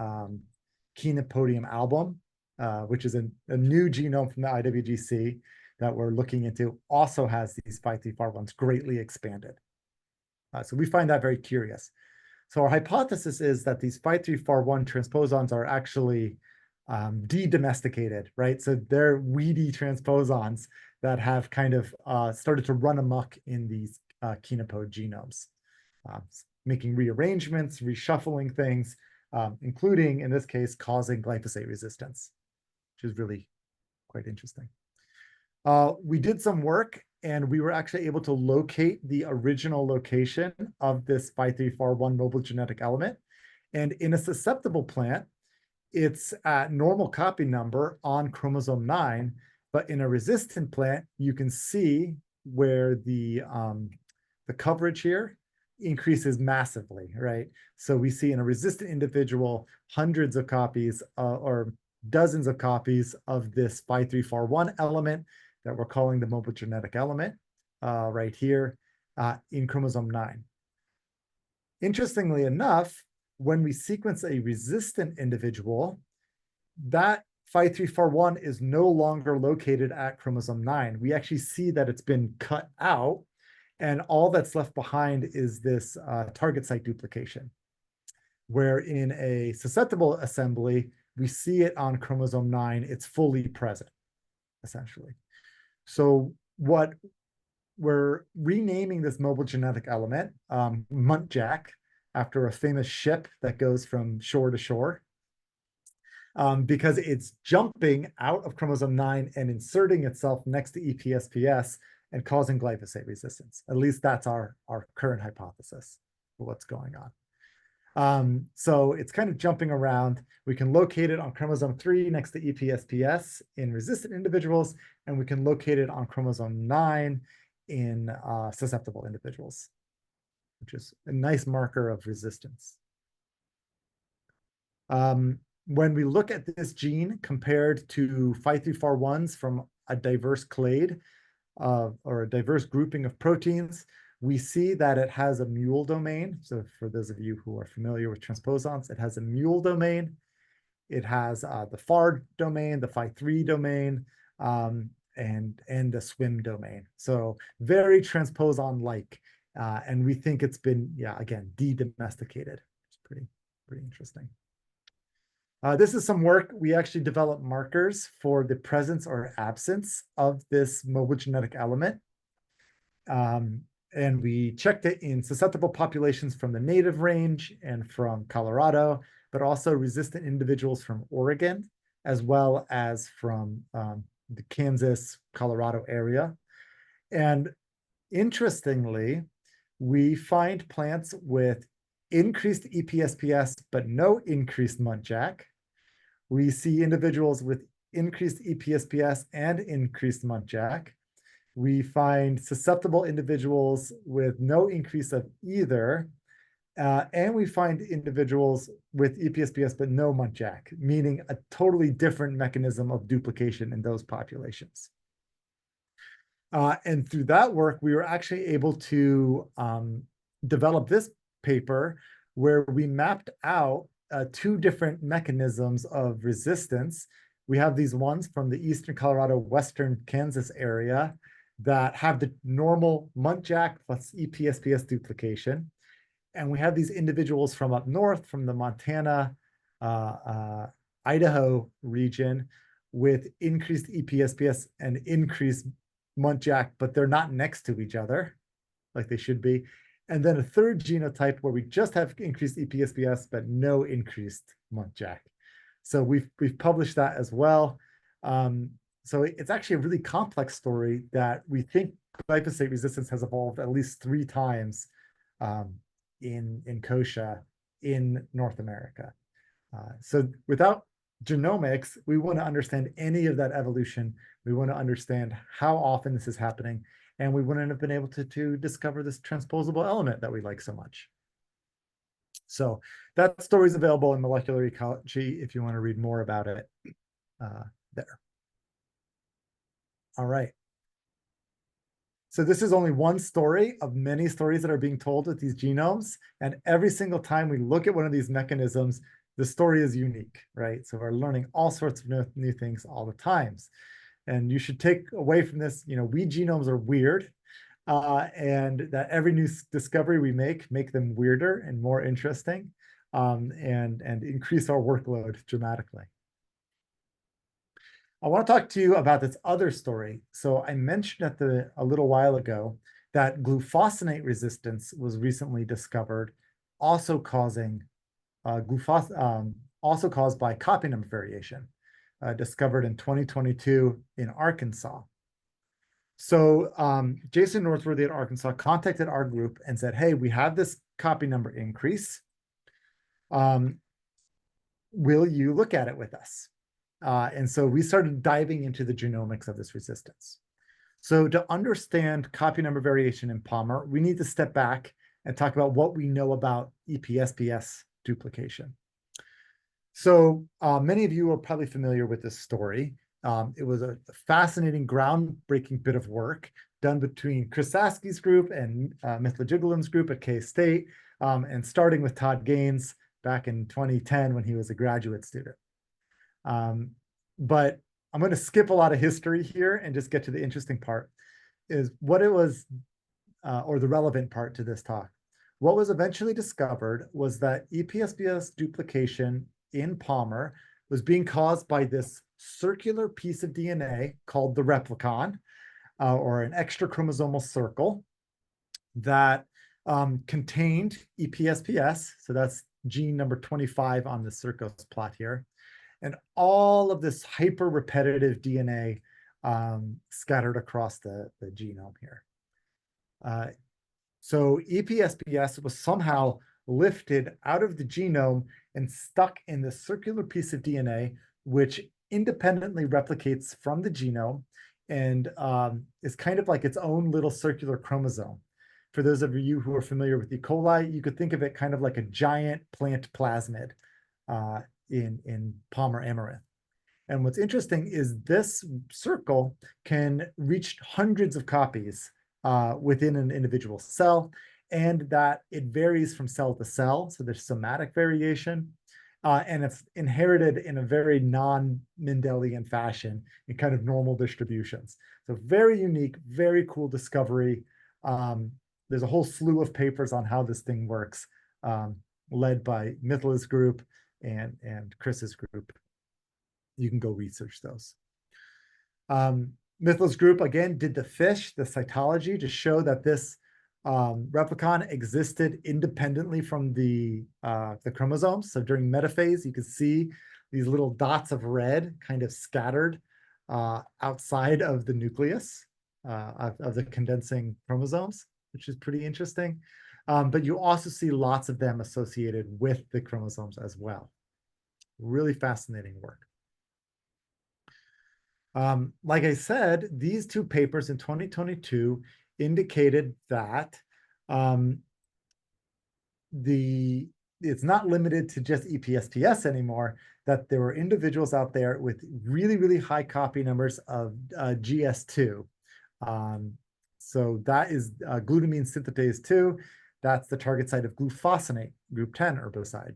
B: Chenopodium album, which is a new genome from the IWGC that we're looking into, also has these Phi3FAR1s greatly expanded. So we find that very curious. So our hypothesis is that these Phi3FAR1 transposons are actually de-domesticated, right? So they're weedy transposons that have kind of started to run amok in these chenopode genomes, making rearrangements, reshuffling things, including, in this case, causing glyphosate resistance, which is really quite interesting. We did some work, and we were actually able to locate the original location of this Phi3FAR1 mobile genetic element. And in a susceptible plant, it's at normal copy number on chromosome 9, but in a resistant plant, you can see where the coverage here increases massively, right? So we see in a resistant individual, hundreds of copies or dozens of copies of this Phi3FAR1 element that we're calling the mobile genetic element right here in chromosome 9. Interestingly enough, when we sequence a resistant individual, that Phi3FAR1 is no longer located at chromosome 9. We actually see that it's been cut out, and all that's left behind is this target site duplication, where in a susceptible assembly, we see it on chromosome 9, it's fully present, essentially. So what we're renaming this mobile genetic element, Muntjac, after a famous ship that goes from shore to shore, because it's jumping out of chromosome 9 and inserting itself next to EPSPS and causing glyphosate resistance. At least that's our current hypothesis for what's going on. So it's kind of jumping around. We can locate it on chromosome 3 next to EPSPS in resistant individuals, and we can locate it on chromosome 9 in susceptible individuals, which is a nice marker of resistance. When we look at this gene compared to Phi3FAR1s from a diverse clade or a diverse grouping of proteins, we see that it has a mule domain. So for those of you who are familiar with transposons, it has a mule domain. It has the FAR domain, the Phi3 domain, and the swim domain. So very transposon-like. And we think it's been, again, de-domesticated. It's pretty interesting. This is some work. We actually developed markers for the presence or absence of this mobile genetic element. And we checked it in susceptible populations from the native range and from Colorado, but also resistant individuals from Oregon, as well as from the Kansas, Colorado area. And interestingly, we find plants with increased EPSPS, but no increased Muntjac. We see individuals with increased EPSPS and increased Muntjac. We find susceptible individuals with no increase of either. And we find individuals with EPSPS, but no Muntjac, meaning a totally different mechanism of duplication in those populations. And through that work, we were actually able to develop this paper where we mapped out 2 different mechanisms of resistance We have these ones from the eastern Colorado, western Kansas area that have the normal muntjac plus EPSPS duplication. And we have these individuals from up north, from the Montana, Idaho region with increased EPSPS and increased muntjac, but they're not next to each other like they should be. And then a third genotype where we just have increased EPSPS, but no increased muntjac. So we've published that as well. So it's actually a really complex story that we think glyphosate resistance has evolved at least 3 times in kochia in North America. So without genomics, we want to understand any of that evolution. We want to understand how often this is happening, and we wouldn't have been able to discover this transposable element that we like so much. So that story is available in Molecular Ecology if you want to read more about it there. All right. So this is only one story of many stories that are being told with these genomes. And every single time we look at one of these mechanisms, the story is unique, right? So we're learning all sorts of new things all the times. And you should take away from this, we genomes are weird, and that every new discovery we make them weirder and more interesting, and increase our workload dramatically. I want to talk to you about this other story. So I mentioned a little while ago that glufosinate resistance was recently discovered, also causing also caused by copy number variation, discovered in 2022 in Arkansas. So Jason Northworthy at Arkansas contacted our group and said, hey, we have this copy number increase. Will you look at it with us? And so we started diving into the genomics of this resistance. So to understand copy number variation in Palmer, we need to step back and talk about what we know about EPSPS duplication. So many of you are probably familiar with this story. It was a fascinating, groundbreaking bit of work done between Chris Saski's group and Mithla Jigulam's group at K-State, and starting with Todd Gaines back in 2010 when he was a graduate student. But I'm going to skip a lot of history here and just get to the interesting part, is what it was, or the relevant part to this talk. What was eventually discovered was that EPSPS duplication in Palmer was being caused by this circular piece of DNA called the replicon, or an extra chromosomal circle that contained EPSPS. So that's gene number 25 on the Circos plot here. And all of this hyper repetitive DNA scattered across the genome here. So EPSPS was somehow lifted out of the genome and stuck in the circular piece of DNA, which independently replicates from the genome and is kind of like its own little circular chromosome. For those of you who are familiar with E. coli, you could think of it kind of like a giant plant plasmid in Palmer amaranth. And what's interesting is this circle can reach hundreds of copies within an individual cell, and that it varies from cell to cell. So there's somatic variation, and it's inherited in a very non-Mendelian fashion in kind of normal distributions. So very unique, very cool discovery. There's a whole slew of papers on how this thing works, led by Mithla's group and Chris's group. You can go research those. Mithla's group, again, did the FISH, the cytology, to show that this replicon existed independently from the chromosomes. So during metaphase, you could see these little dots of red kind of scattered outside of the nucleus of the condensing chromosomes, which is pretty interesting. But you also see lots of them associated with the chromosomes as well. Really fascinating work. Like I said, these two papers in 2022 indicated that it's not limited to just EPSPS anymore, that there were individuals out there with really, really high copy numbers of GS2. So that is glutamine synthetase 2. That's the target site of glufosinate, group 10 herbicide.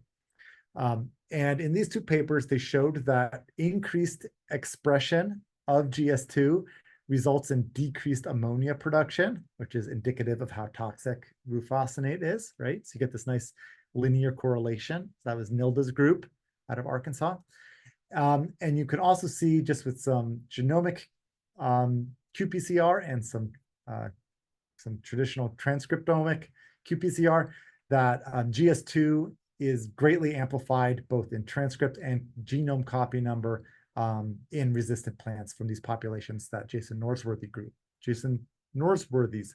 B: And in these two papers, they showed that increased expression of GS2 results in decreased ammonia production, which is indicative of how toxic glufosinate is, right? So you get this nice linear correlation. So that was Nilda's group out of Arkansas. And you can also see just with some genomic qPCR and some traditional transcriptomic qPCR that GS2 is greatly amplified both in transcript and genome copy number in resistant plants from these populations that Jason Norsworthy's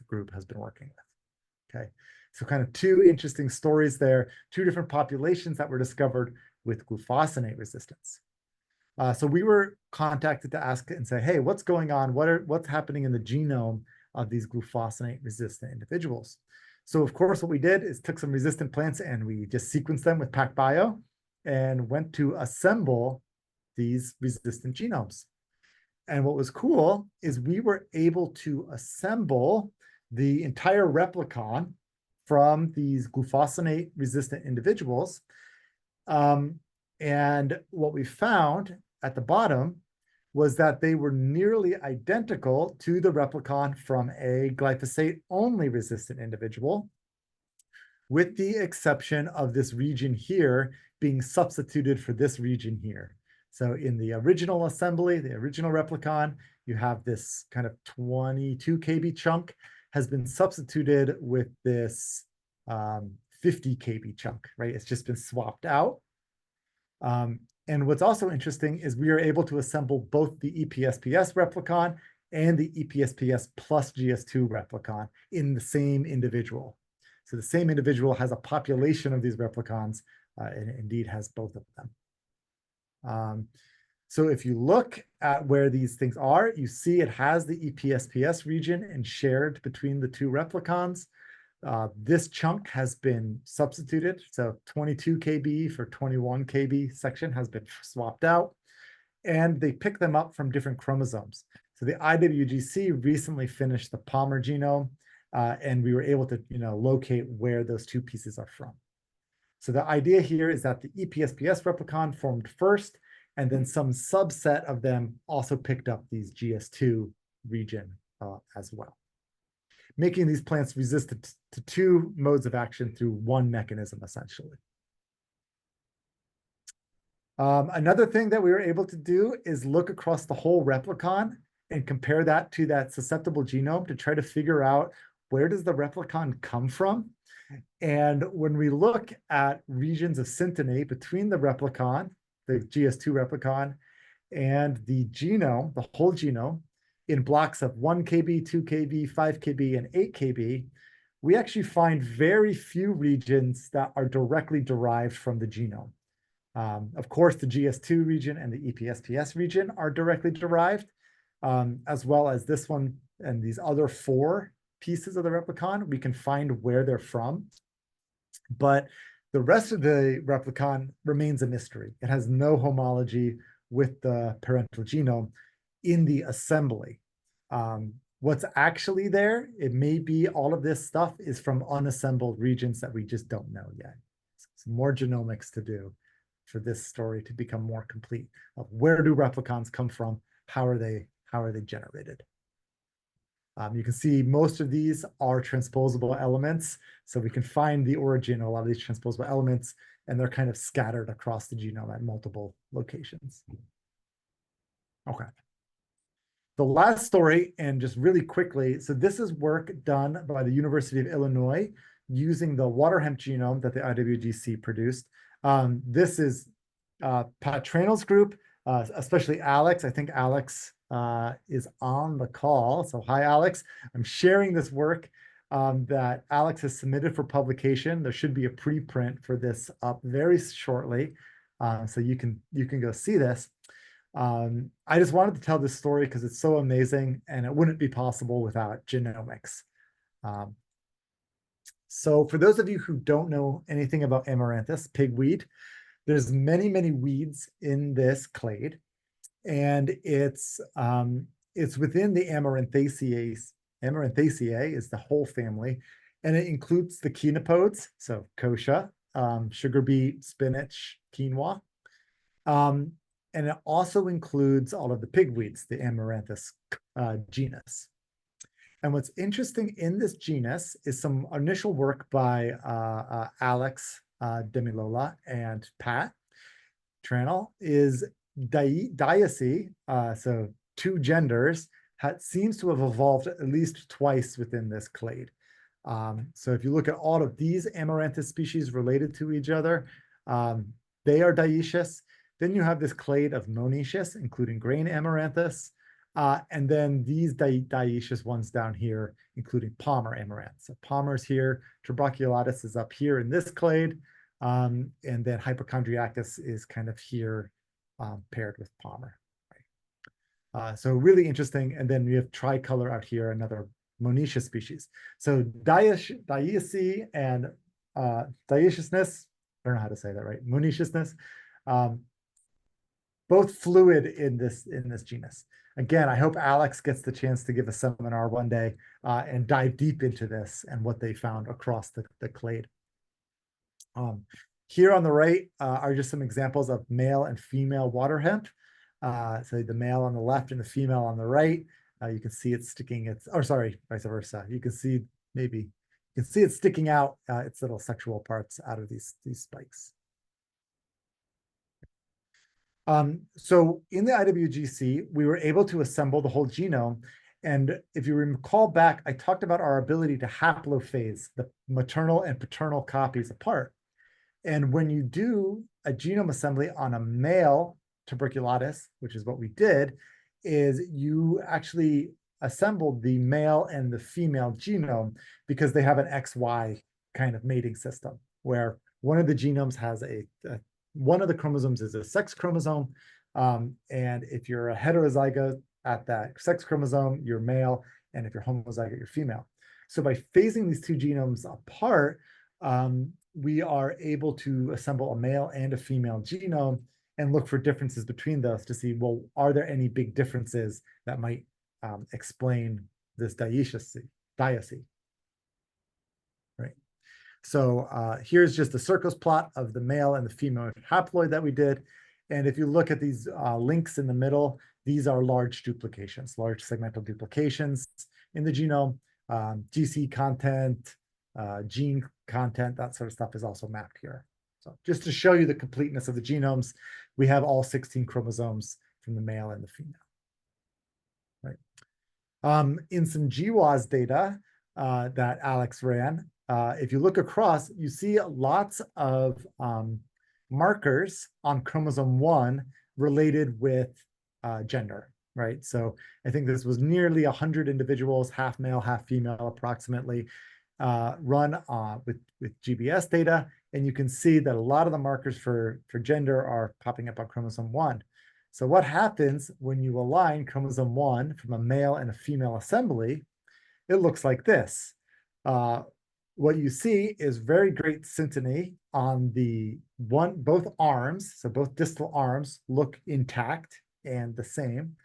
B: group has been working with. Okay, so kind of two interesting stories there, two different populations that were discovered with glufosinate resistance. So we were contacted to ask and say, hey, what's going on? What's happening in the genome of these glufosinate resistant individuals? So of course, what we did is took some resistant plants and we just sequenced them with PacBio and went to assemble these resistant genomes. And what was cool is we were able to assemble the entire replicon from these glufosinate resistant individuals. And what we found at the bottom was that they were nearly identical to the replicon from a glyphosate-only resistant individual, with the exception of this region here being substituted for this region here. So in the original assembly, the original replicon, you have this kind of 22 kb chunk has been substituted with this 50 kb chunk, right? It's just been swapped out. And what's also interesting is we are able to assemble both the EPSPS replicon and the EPSPS plus GS2 replicon in the same individual. So the same individual has a population of these replicons and indeed has both of them. So if you look at where these things are, you see it has the EPSPS region and shared between the two replicons. This chunk has been substituted. So 22 kb for 21 kb section has been swapped out. And they pick them up from different chromosomes. So the IWGC recently finished the Palmer genome, and we were able to locate where those two pieces are from. So the idea here is that the EPSPS replicon formed first, and then some subset of them also picked up these GS2 region as well, making these plants resistant to two modes of action through one mechanism, essentially. Another thing that we were able to do is look across the whole replicon and compare that to that susceptible genome to try to figure out where does the replicon come from. And when we look at regions of syntonate between the replicon, the GS2 replicon, and the genome, the whole genome, in blocks of 1 kb, 2 kb, 5 kb, and 8 kb, we actually find very few regions that are directly derived from the genome. Of course, the GS2 region and the EPSPS region are directly derived, as well as this one and these other 4 pieces of the replicon. We can find where they're from, but the rest of the replicon remains a mystery. It has no homology with the parental genome in the assembly. What's actually there, it may be all of this stuff is from unassembled regions that we just don't know yet. So more genomics to do for this story to become more complete of where do replicons come from, how are they generated. You can see most of these are transposable elements, so we can find the origin of a lot of these transposable elements, and they're kind of scattered across the genome at multiple locations. Okay. The last story, and just really quickly, so this is work done by the University of Illinois using the water hemp genome that the IWGC produced. This is Pat Tranel's group, especially Alex. I think Alex is on the call. So hi, Alex. I'm sharing this work that Alex has submitted for publication. There should be a preprint for this up very shortly. So you can go see this. I just wanted to tell this story because it's so amazing and it wouldn't be possible without genomics. So for those of you who don't know anything about amaranthus, pigweed, there's many, many weeds in this clade, and it's within the Amaranthaceae. Amaranthaceae is the whole family, and it includes the chenopodes, so kochia, sugar beet, spinach, quinoa, And it also includes all of the pigweeds, the Amaranthus genus. And what's interesting in this genus is some initial work by Alex Demilola and Pat Tranel is diacy, so two genders, seems to have evolved at least twice within this clade. So if you look at all of these Amaranthus species related to each other, they are dioecious. Then you have this clade of monoecious, including grain Amaranthus, and then these dioecious ones down here, including Palmer amaranth. So Palmer's here, Tuberculatus is up here in this clade, and then Hypochondriacus is kind of here paired with Palmer. Right? So really interesting. And then we have tricolor out here, another monoecious species. So dioecy and dioeciousness, I don't know how to say that right, monoeciousness, both fluid in this genus. Again, I hope Alex gets the chance to give a seminar one day and dive deep into this and what they found across the clade. Here on the right are just some examples of male and female water hemp. So the male on the left and the female on the right. You can see it sticking its, or sorry, vice versa. You can see it sticking out its little sexual parts out of these spikes. So in the IWGC, we were able to assemble the whole genome. And if you recall back, I talked about our ability to haplophase the maternal and paternal copies apart. And when you do a genome assembly on a male tuberculatus, which is what we did, is you actually assembled the male and the female genome because they have an XY kind of mating system, where one of the genomes has one of the chromosomes is a sex chromosome. And if you're a heterozygote at that sex chromosome, you're male. And if you're homozygote, you're female. So by phasing these two genomes apart, we are able to assemble a male and a female genome and look for differences between those to see, well, are there any big differences that might explain this dioecy? Right. So here's just the circles plot of the male and the female haploid that we did. And if you look at these links in the middle, these are large duplications, large segmental duplications in the genome. GC content, gene content, that sort of stuff is also mapped here. So just to show you the completeness of the genomes, we have all 16 chromosomes from the male and the female. Right. In some GWAS data that Alex ran, if you look across, you see lots of markers on chromosome 1 related with gender, right? So I think this was nearly 100 individuals, half male, half female approximately, run with GBS data. And you can see that a lot of the markers for gender are popping up on chromosome 1. So what happens when you align chromosome 1 from a male and a female assembly? It looks like this. What you see is very great synteny on both arms. So both distal arms look intact and the same.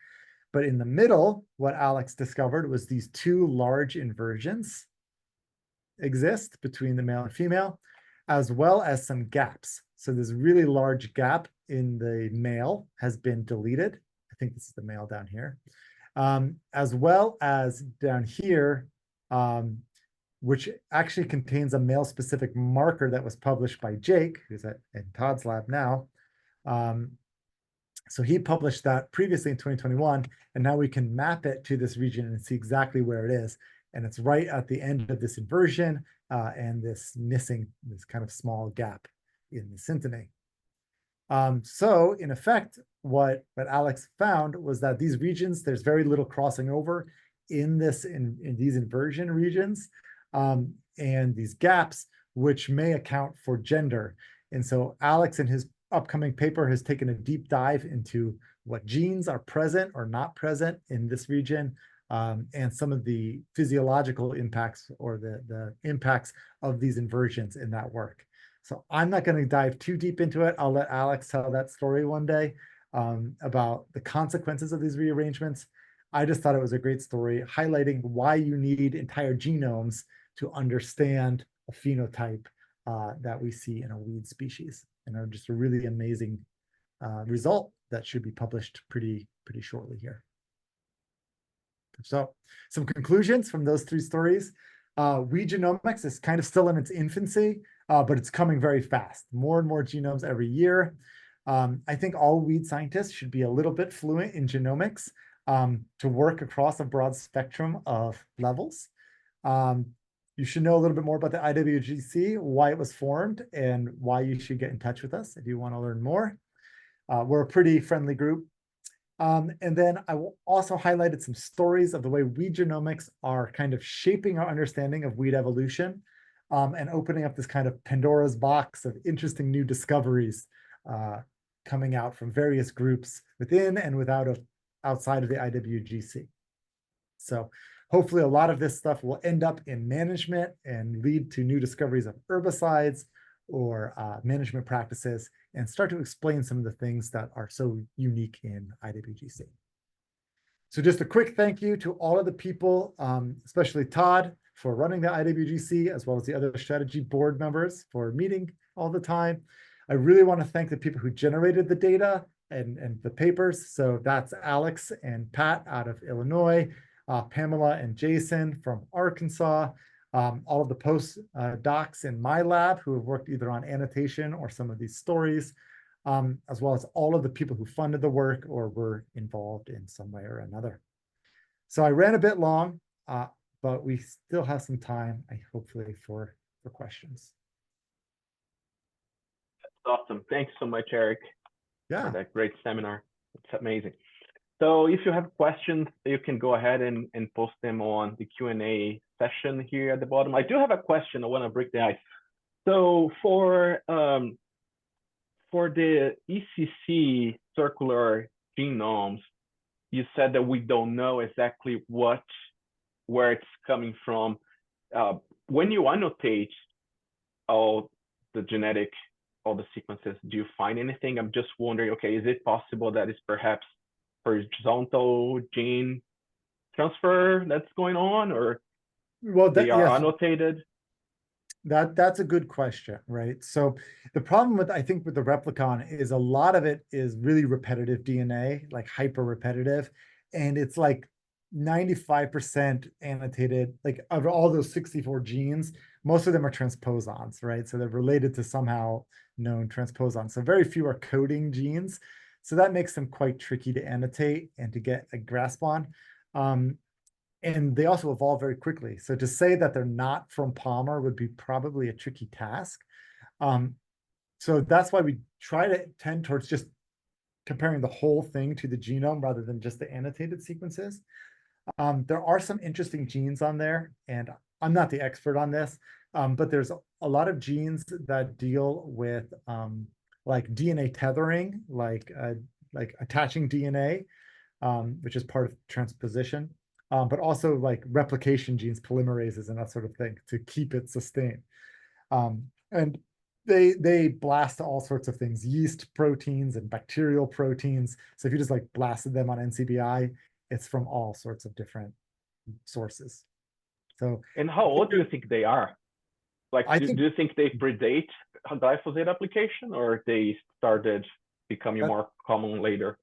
B: But in the middle, what Alex discovered was these two large inversions exist between the male and female, as well as some gaps. So this really large gap in the male has been deleted. I think this is the male down here. As well as down here, which actually contains a male-specific marker that was published by Jake, who's in Todd's lab now. So he published that previously in 2021, and now we can map it to this region and see exactly where it is. And it's right at the end of this inversion and this kind of small gap in the synteny. So in effect, what Alex found was that these regions, there's very little crossing over in these inversion regions and these gaps, which may account for gender. And so Alex in his upcoming paper has taken a deep dive into what genes are present or not present in this region, and some of the physiological impacts or the impacts of these inversions in that work. So I'm not going to dive too deep into it. I'll let Alex tell that story one day about the consequences of these rearrangements. I just thought it was a great story highlighting why you need entire genomes to understand a phenotype that we see in a weed species. And just a really amazing result that should be published pretty shortly here. So some conclusions from those 3 stories. Weed genomics is kind of still in its infancy, but it's coming very fast. More and more genomes every year. I think all weed scientists should be a little bit fluent in genomics to work across a broad spectrum of levels. You should know a little bit more about the IWGC, why it was formed, and why you should get in touch with us if you want to learn more. We're a pretty friendly group. And then I will also highlighted some stories of the way weed genomics are kind of shaping our understanding of weed evolution and opening up this kind of Pandora's box of interesting new discoveries coming out from various groups within and outside of the IWGC. So hopefully a lot of this stuff will end up in management and lead to new discoveries of herbicides or management practices and start to explain some of the things that are so unique in IWGC. So just a quick thank you to all of the people, especially Todd for running the IWGC, as well as the other strategy board members for meeting all the time. I really want to thank the people who generated the data and the papers. So that's Alex and Pat out of Illinois, Pamela and Jason from Arkansas, all of the postdocs in my lab who have worked either on annotation or some of these stories, as well as all of the people who funded the work or were involved in some way or another. So I ran a bit long, but we still have some time, hopefully, for questions.
A: That's awesome. Thanks so much, Eric,
B: for
A: that great seminar. It's amazing. So if you have questions, you can go ahead and post them on the Q&A session here at the bottom. I do have a question. I want to break the ice. So for the ECC circular genomes, you said that we don't know exactly where it's coming from. When you annotate all the sequences, do you find anything? I'm just wondering, okay, is it possible that it's perhaps horizontal gene transfer that's going on, or they are annotated?
B: That's a good question, right? So the problem with, I think, with the replicon is a lot of it is really repetitive DNA, like hyper repetitive, and it's like 95% annotated. Like of all those 64 genes, most of them are transposons, right? So they're related to somehow known transposons. So very few are coding genes. So that makes them quite tricky to annotate and to get a grasp on. And they also evolve very quickly. So to say that they're not from Palmer would be probably a tricky task. So that's why we try to tend towards just comparing the whole thing to the genome rather than just the annotated sequences. There are some interesting genes on there, and I'm not the expert on this, but there's a lot of genes that deal with like DNA tethering, like attaching DNA, which is part of transposition, but also like replication genes, polymerases, and that sort of thing to keep it sustained. And they blast all sorts of things, yeast proteins and bacterial proteins. So if you just like blasted them on NCBI, it's from all sorts of different sources. So,
A: and how old do you think they are? Like, do you think they predate glyphosate application, or they started becoming more common later?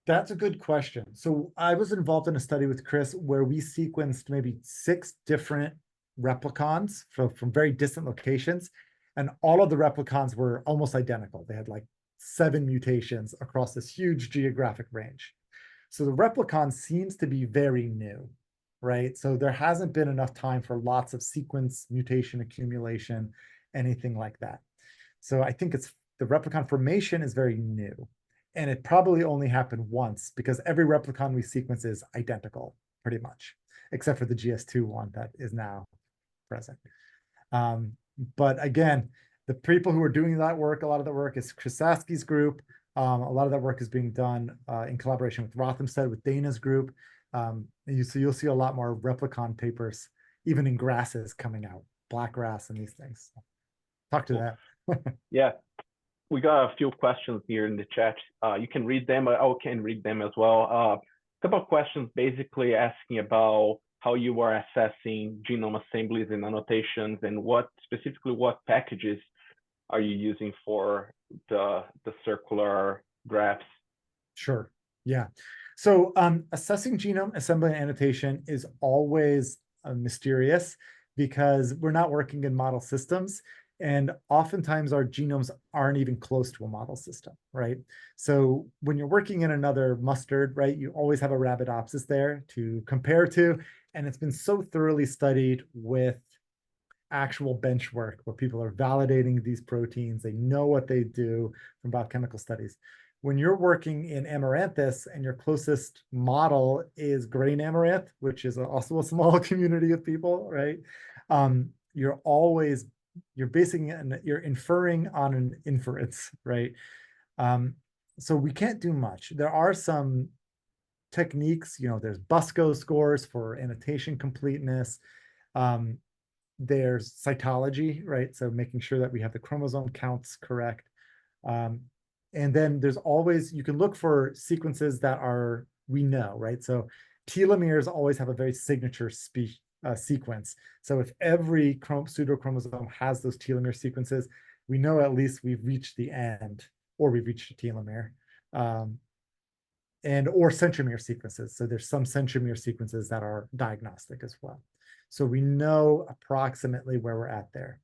B: That's a good question. So I was involved in a study with Chris where we sequenced maybe 6 different replicons from very distant locations, and all of the replicons were almost identical. They had like 7 mutations across this huge geographic range. So the replicon seems to be very new, right? So there hasn't been enough time for lots of sequence mutation accumulation, anything like that. So I think the replicon formation is very new, and it probably only happened once because every replicon we sequence is identical pretty much, except for the GS2 one that is now present. But again, the people who are doing that work, a lot of the work is Chris Saski's group. A lot of that work is being done in collaboration with Rothamsted, with Dana's group. You'll see a lot more replicon papers, even in grasses coming out, black grass and these things. Talk to that.
A: Yeah, we got a few questions here in the chat. You can read them. I can read them as well. A couple of questions basically asking about how you are assessing genome assemblies and annotations, and specifically what packages are you using for the circular graphs?
B: Sure. Yeah. So assessing genome assembly and annotation is always mysterious because we're not working in model systems. And oftentimes our genomes aren't even close to a model system, right? So when you're working in another mustard, right, you always have a Arabidopsis there to compare to. And it's been so thoroughly studied with actual bench work where people are validating these proteins. They know what they do from biochemical studies. When you're working in amaranthus and your closest model is grain amaranth, which is also a small community of people, right? You're always, you're basing, you're inferring on an inference, right? So we can't do much. There are some techniques, there's Busco scores for annotation completeness. There's cytology, right? So making sure that we have the chromosome counts correct. And then there's always, you can look for sequences that are, we know, right? So telomeres always have a very signature sequence. So if every pseudochromosome has those telomere sequences, we know at least we've reached the end or we've reached a telomere. Or centromere sequences. So there's some centromere sequences that are diagnostic as well. So we know approximately where we're at there.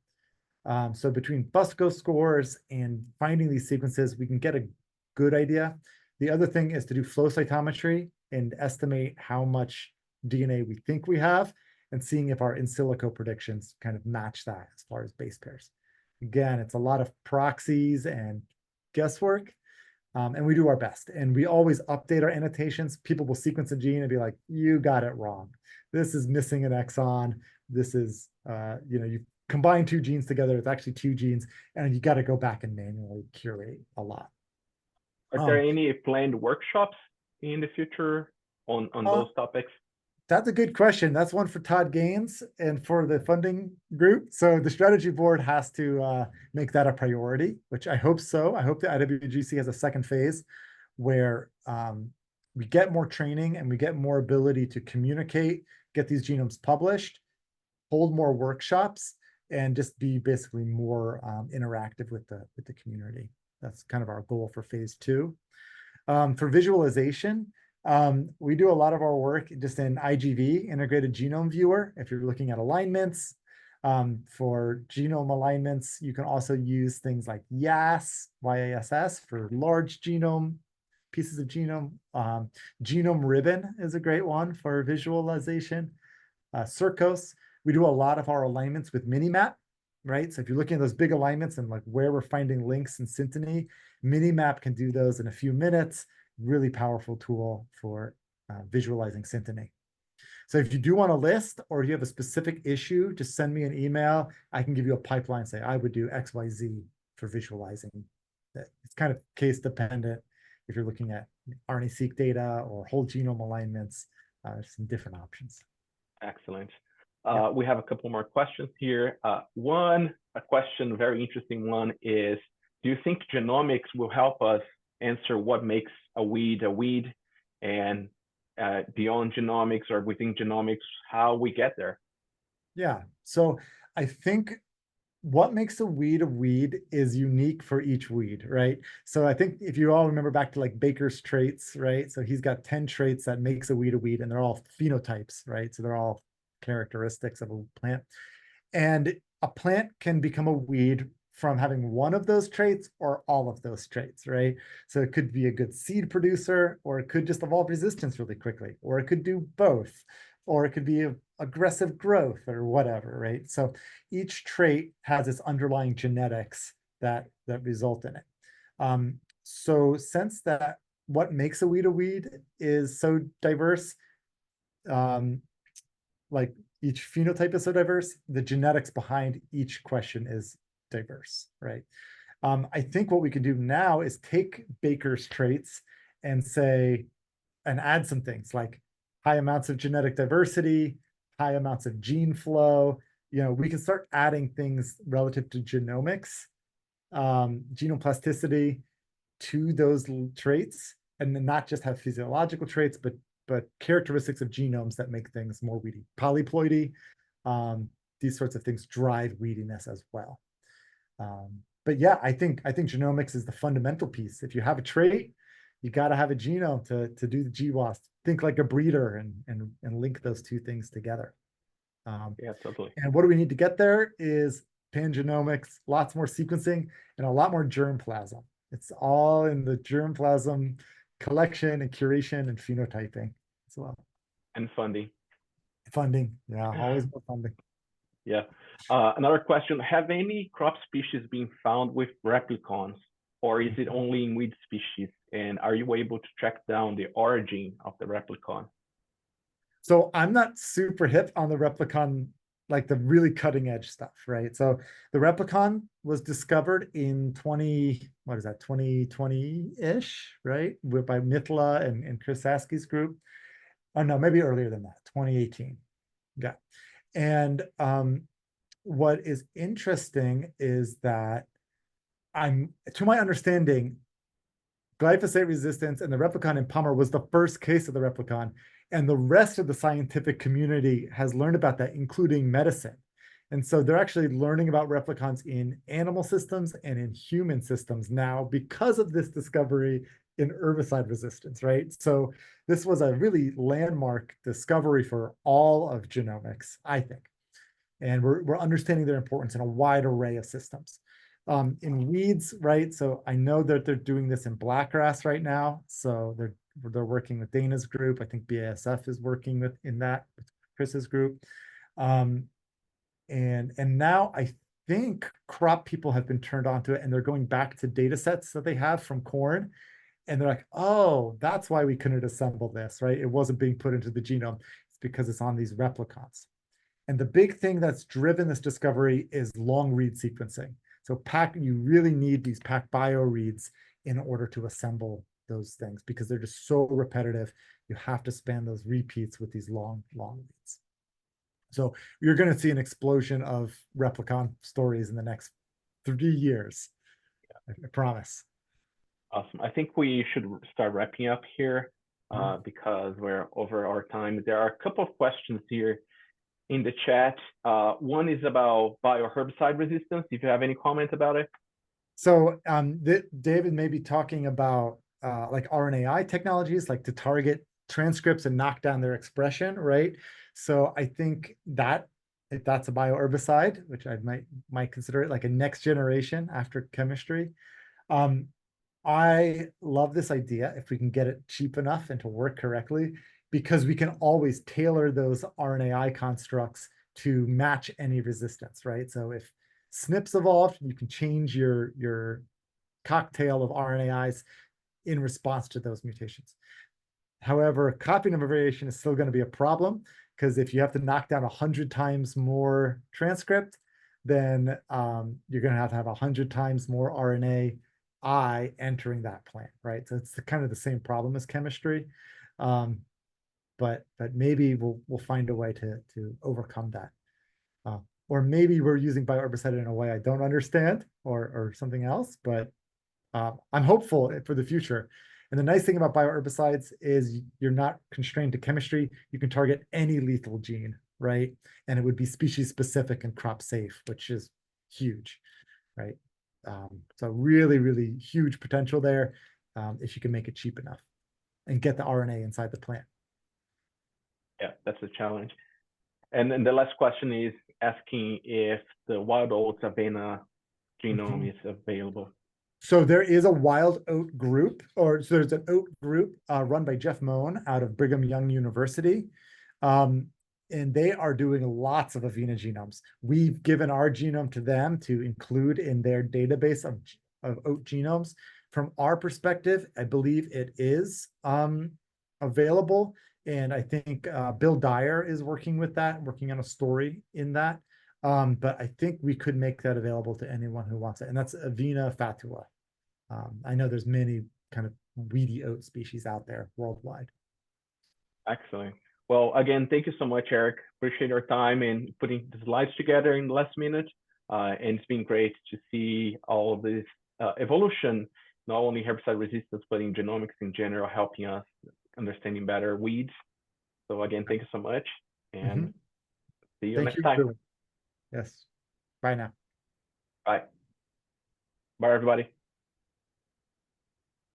B: So between Busco scores and finding these sequences, we can get a good idea. The other thing is to do flow cytometry and estimate how much DNA we think we have and seeing if our in silico predictions kind of match that as far as base pairs. Again, it's a lot of proxies and guesswork. And we do our best. And we always update our annotations. People will sequence a gene and be like, you got it wrong. This is missing an exon. This is, you combine two genes together. It's actually two genes. And you got to go back and manually curate a lot.
A: Are there any planned workshops in the future on those topics?
B: That's a good question. That's one for Todd Gaines and for the funding group. So the strategy board has to make that a priority, which I hope so. I hope the IWGC has a second phase where we get more training and we get more ability to communicate, get these genomes published, hold more workshops, and just be basically more interactive with the community. That's kind of our goal for phase 2. For visualization, we do a lot of our work just in IGV, Integrated Genome Viewer, if you're looking at alignments. For genome alignments, you can also use things like YASS, YASS for large genome pieces of genome. Genome Ribbon is a great one for visualization. Circos, we do a lot of our alignments with Minimap, right? So if you're looking at those big alignments and like where we're finding links in Synteny, Minimap can do those in a few minutes. Really powerful tool for visualizing Synteny. So if you do want a list or you have a specific issue, just send me an email. I can give you a pipeline, say I would do X, Y, Z for visualizing. It's kind of case dependent. If you're looking at RNA-seq data or whole genome alignments, some different options.
A: Excellent. We have a couple more questions here. A question, very interesting one is, do you think genomics will help us answer what makes a weed, and beyond genomics or within genomics, how we get there?
B: Yeah, so I think what makes a weed is unique for each weed, right? So I think if you all remember back to like Baker's traits, right? So he's got 10 traits that makes a weed, and they're all phenotypes, right? So they're all characteristics of a plant. And a plant can become a weed from having one of those traits or all of those traits, right? So it could be a good seed producer, or it could just evolve resistance really quickly, or it could do both, or it could be aggressive growth or whatever, right? So each trait has its underlying genetics that result in it. So since that what makes a weed is so diverse, like each phenotype is so diverse, the genetics behind each question is diverse, right? I think what we can do now is take Baker's traits and add some things like high amounts of genetic diversity, high amounts of gene flow. We can start adding things relative to genomics, genome plasticity to those traits, and then not just have physiological traits, but characteristics of genomes that make things more weedy. Polyploidy, these sorts of things drive weediness as well. but yeah, I think genomics is the fundamental piece. If you have a trait, you got to have a genome to do the GWAS. Think like a breeder and link those two things together.
A: Yeah, totally.
B: And what do we need to get there is pangenomics, lots more sequencing, and a lot more germplasm. It's all in the germplasm collection and curation and phenotyping as well.
A: And funding.
B: Funding, yeah, always more funding.
A: Yeah. Another question, have any crop species been found with replicons, or is it only in weed species? And are you able to track down the origin of the replicon?
B: So I'm not super hip on the replicon, like the really cutting edge stuff, right? So the replicon was discovered in 2020-ish, right? By Mitla and Chris Askey's group. Oh no, maybe earlier than that, 2018. Yeah. And what is interesting is that to my understanding, glyphosate resistance and the replicon in Palmer was the first case of the replicon. And the rest of the scientific community has learned about that, including medicine. And so they're actually learning about replicons in animal systems and in human systems now because of this discovery in herbicide resistance, right? So this was a really landmark discovery for all of genomics, I think. And we're understanding their importance in a wide array of systems. In weeds, right? So I know that they're doing this in blackgrass right now. So they're working with Dana's group. I think BASF is working with Chris's group. And now I think crop people have been turned on to it, and they're going back to data sets that they have from corn. And they're like, oh, that's why we couldn't assemble this, right? It wasn't being put into the genome. It's because it's on these replicons. And the big thing that's driven this discovery is long read sequencing. So you really need these PacBio reads in order to assemble those things because they're just so repetitive. You have to span those repeats with these long reads. So you're going to see an explosion of replicon stories in the next 3 years. I promise.
A: Awesome. I think we should start wrapping up here because we're over our time. There are a couple of questions here in the chat. One is about bioherbicide resistance. If you have any comment about it.
B: So David may be talking about like RNAi technologies, like to target transcripts and knock down their expression, right? So I think that if that's a bioherbicide, which I might consider it like a next generation after chemistry. I love this idea if we can get it cheap enough and to work correctly, because we can always tailor those RNAi constructs to match any resistance, right? So if SNPs evolved, you can change your cocktail of RNAis in response to those mutations. However, copy number variation is still going to be a problem because if you have to knock down 100 times more transcript, then you're going to have 100 times more RNA entering that plant, right? So it's kind of the same problem as chemistry. But maybe we'll find a way to overcome that. Or maybe we're using bioherbicide in a way I don't understand or something else, but I'm hopeful for the future. And the nice thing about bioherbicides is you're not constrained to chemistry. You can target any lethal gene, right? And it would be species specific and crop safe, which is huge, right? So really, really huge potential there if you can make it cheap enough and get the RNA inside the plant.
A: Yeah, that's a challenge. And then the last question is asking if the wild oats Avena genome is available.
B: So there is a wild oat group, so there's an oat group run by Jeff Moen out of Brigham Young University. And they are doing lots of Avena genomes. We've given our genome to them to include in their database of oat genomes. From our perspective, I believe it is available. And I think Bill Dyer is working with that, working on a story in that. But I think we could make that available to anyone who wants it. And that's Avena fatua. I know there's many kind of weedy oat species out there worldwide.
A: Excellent. Well, again, thank you so much, Eric. Appreciate your time and putting the slides together in the last minute. And it's been great to see all of this evolution, not only herbicide resistance, but in genomics in general, helping us understanding better weeds. So again, thank you so much, and see you next time.
B: Yes. Bye now.
A: Bye. Bye, everybody.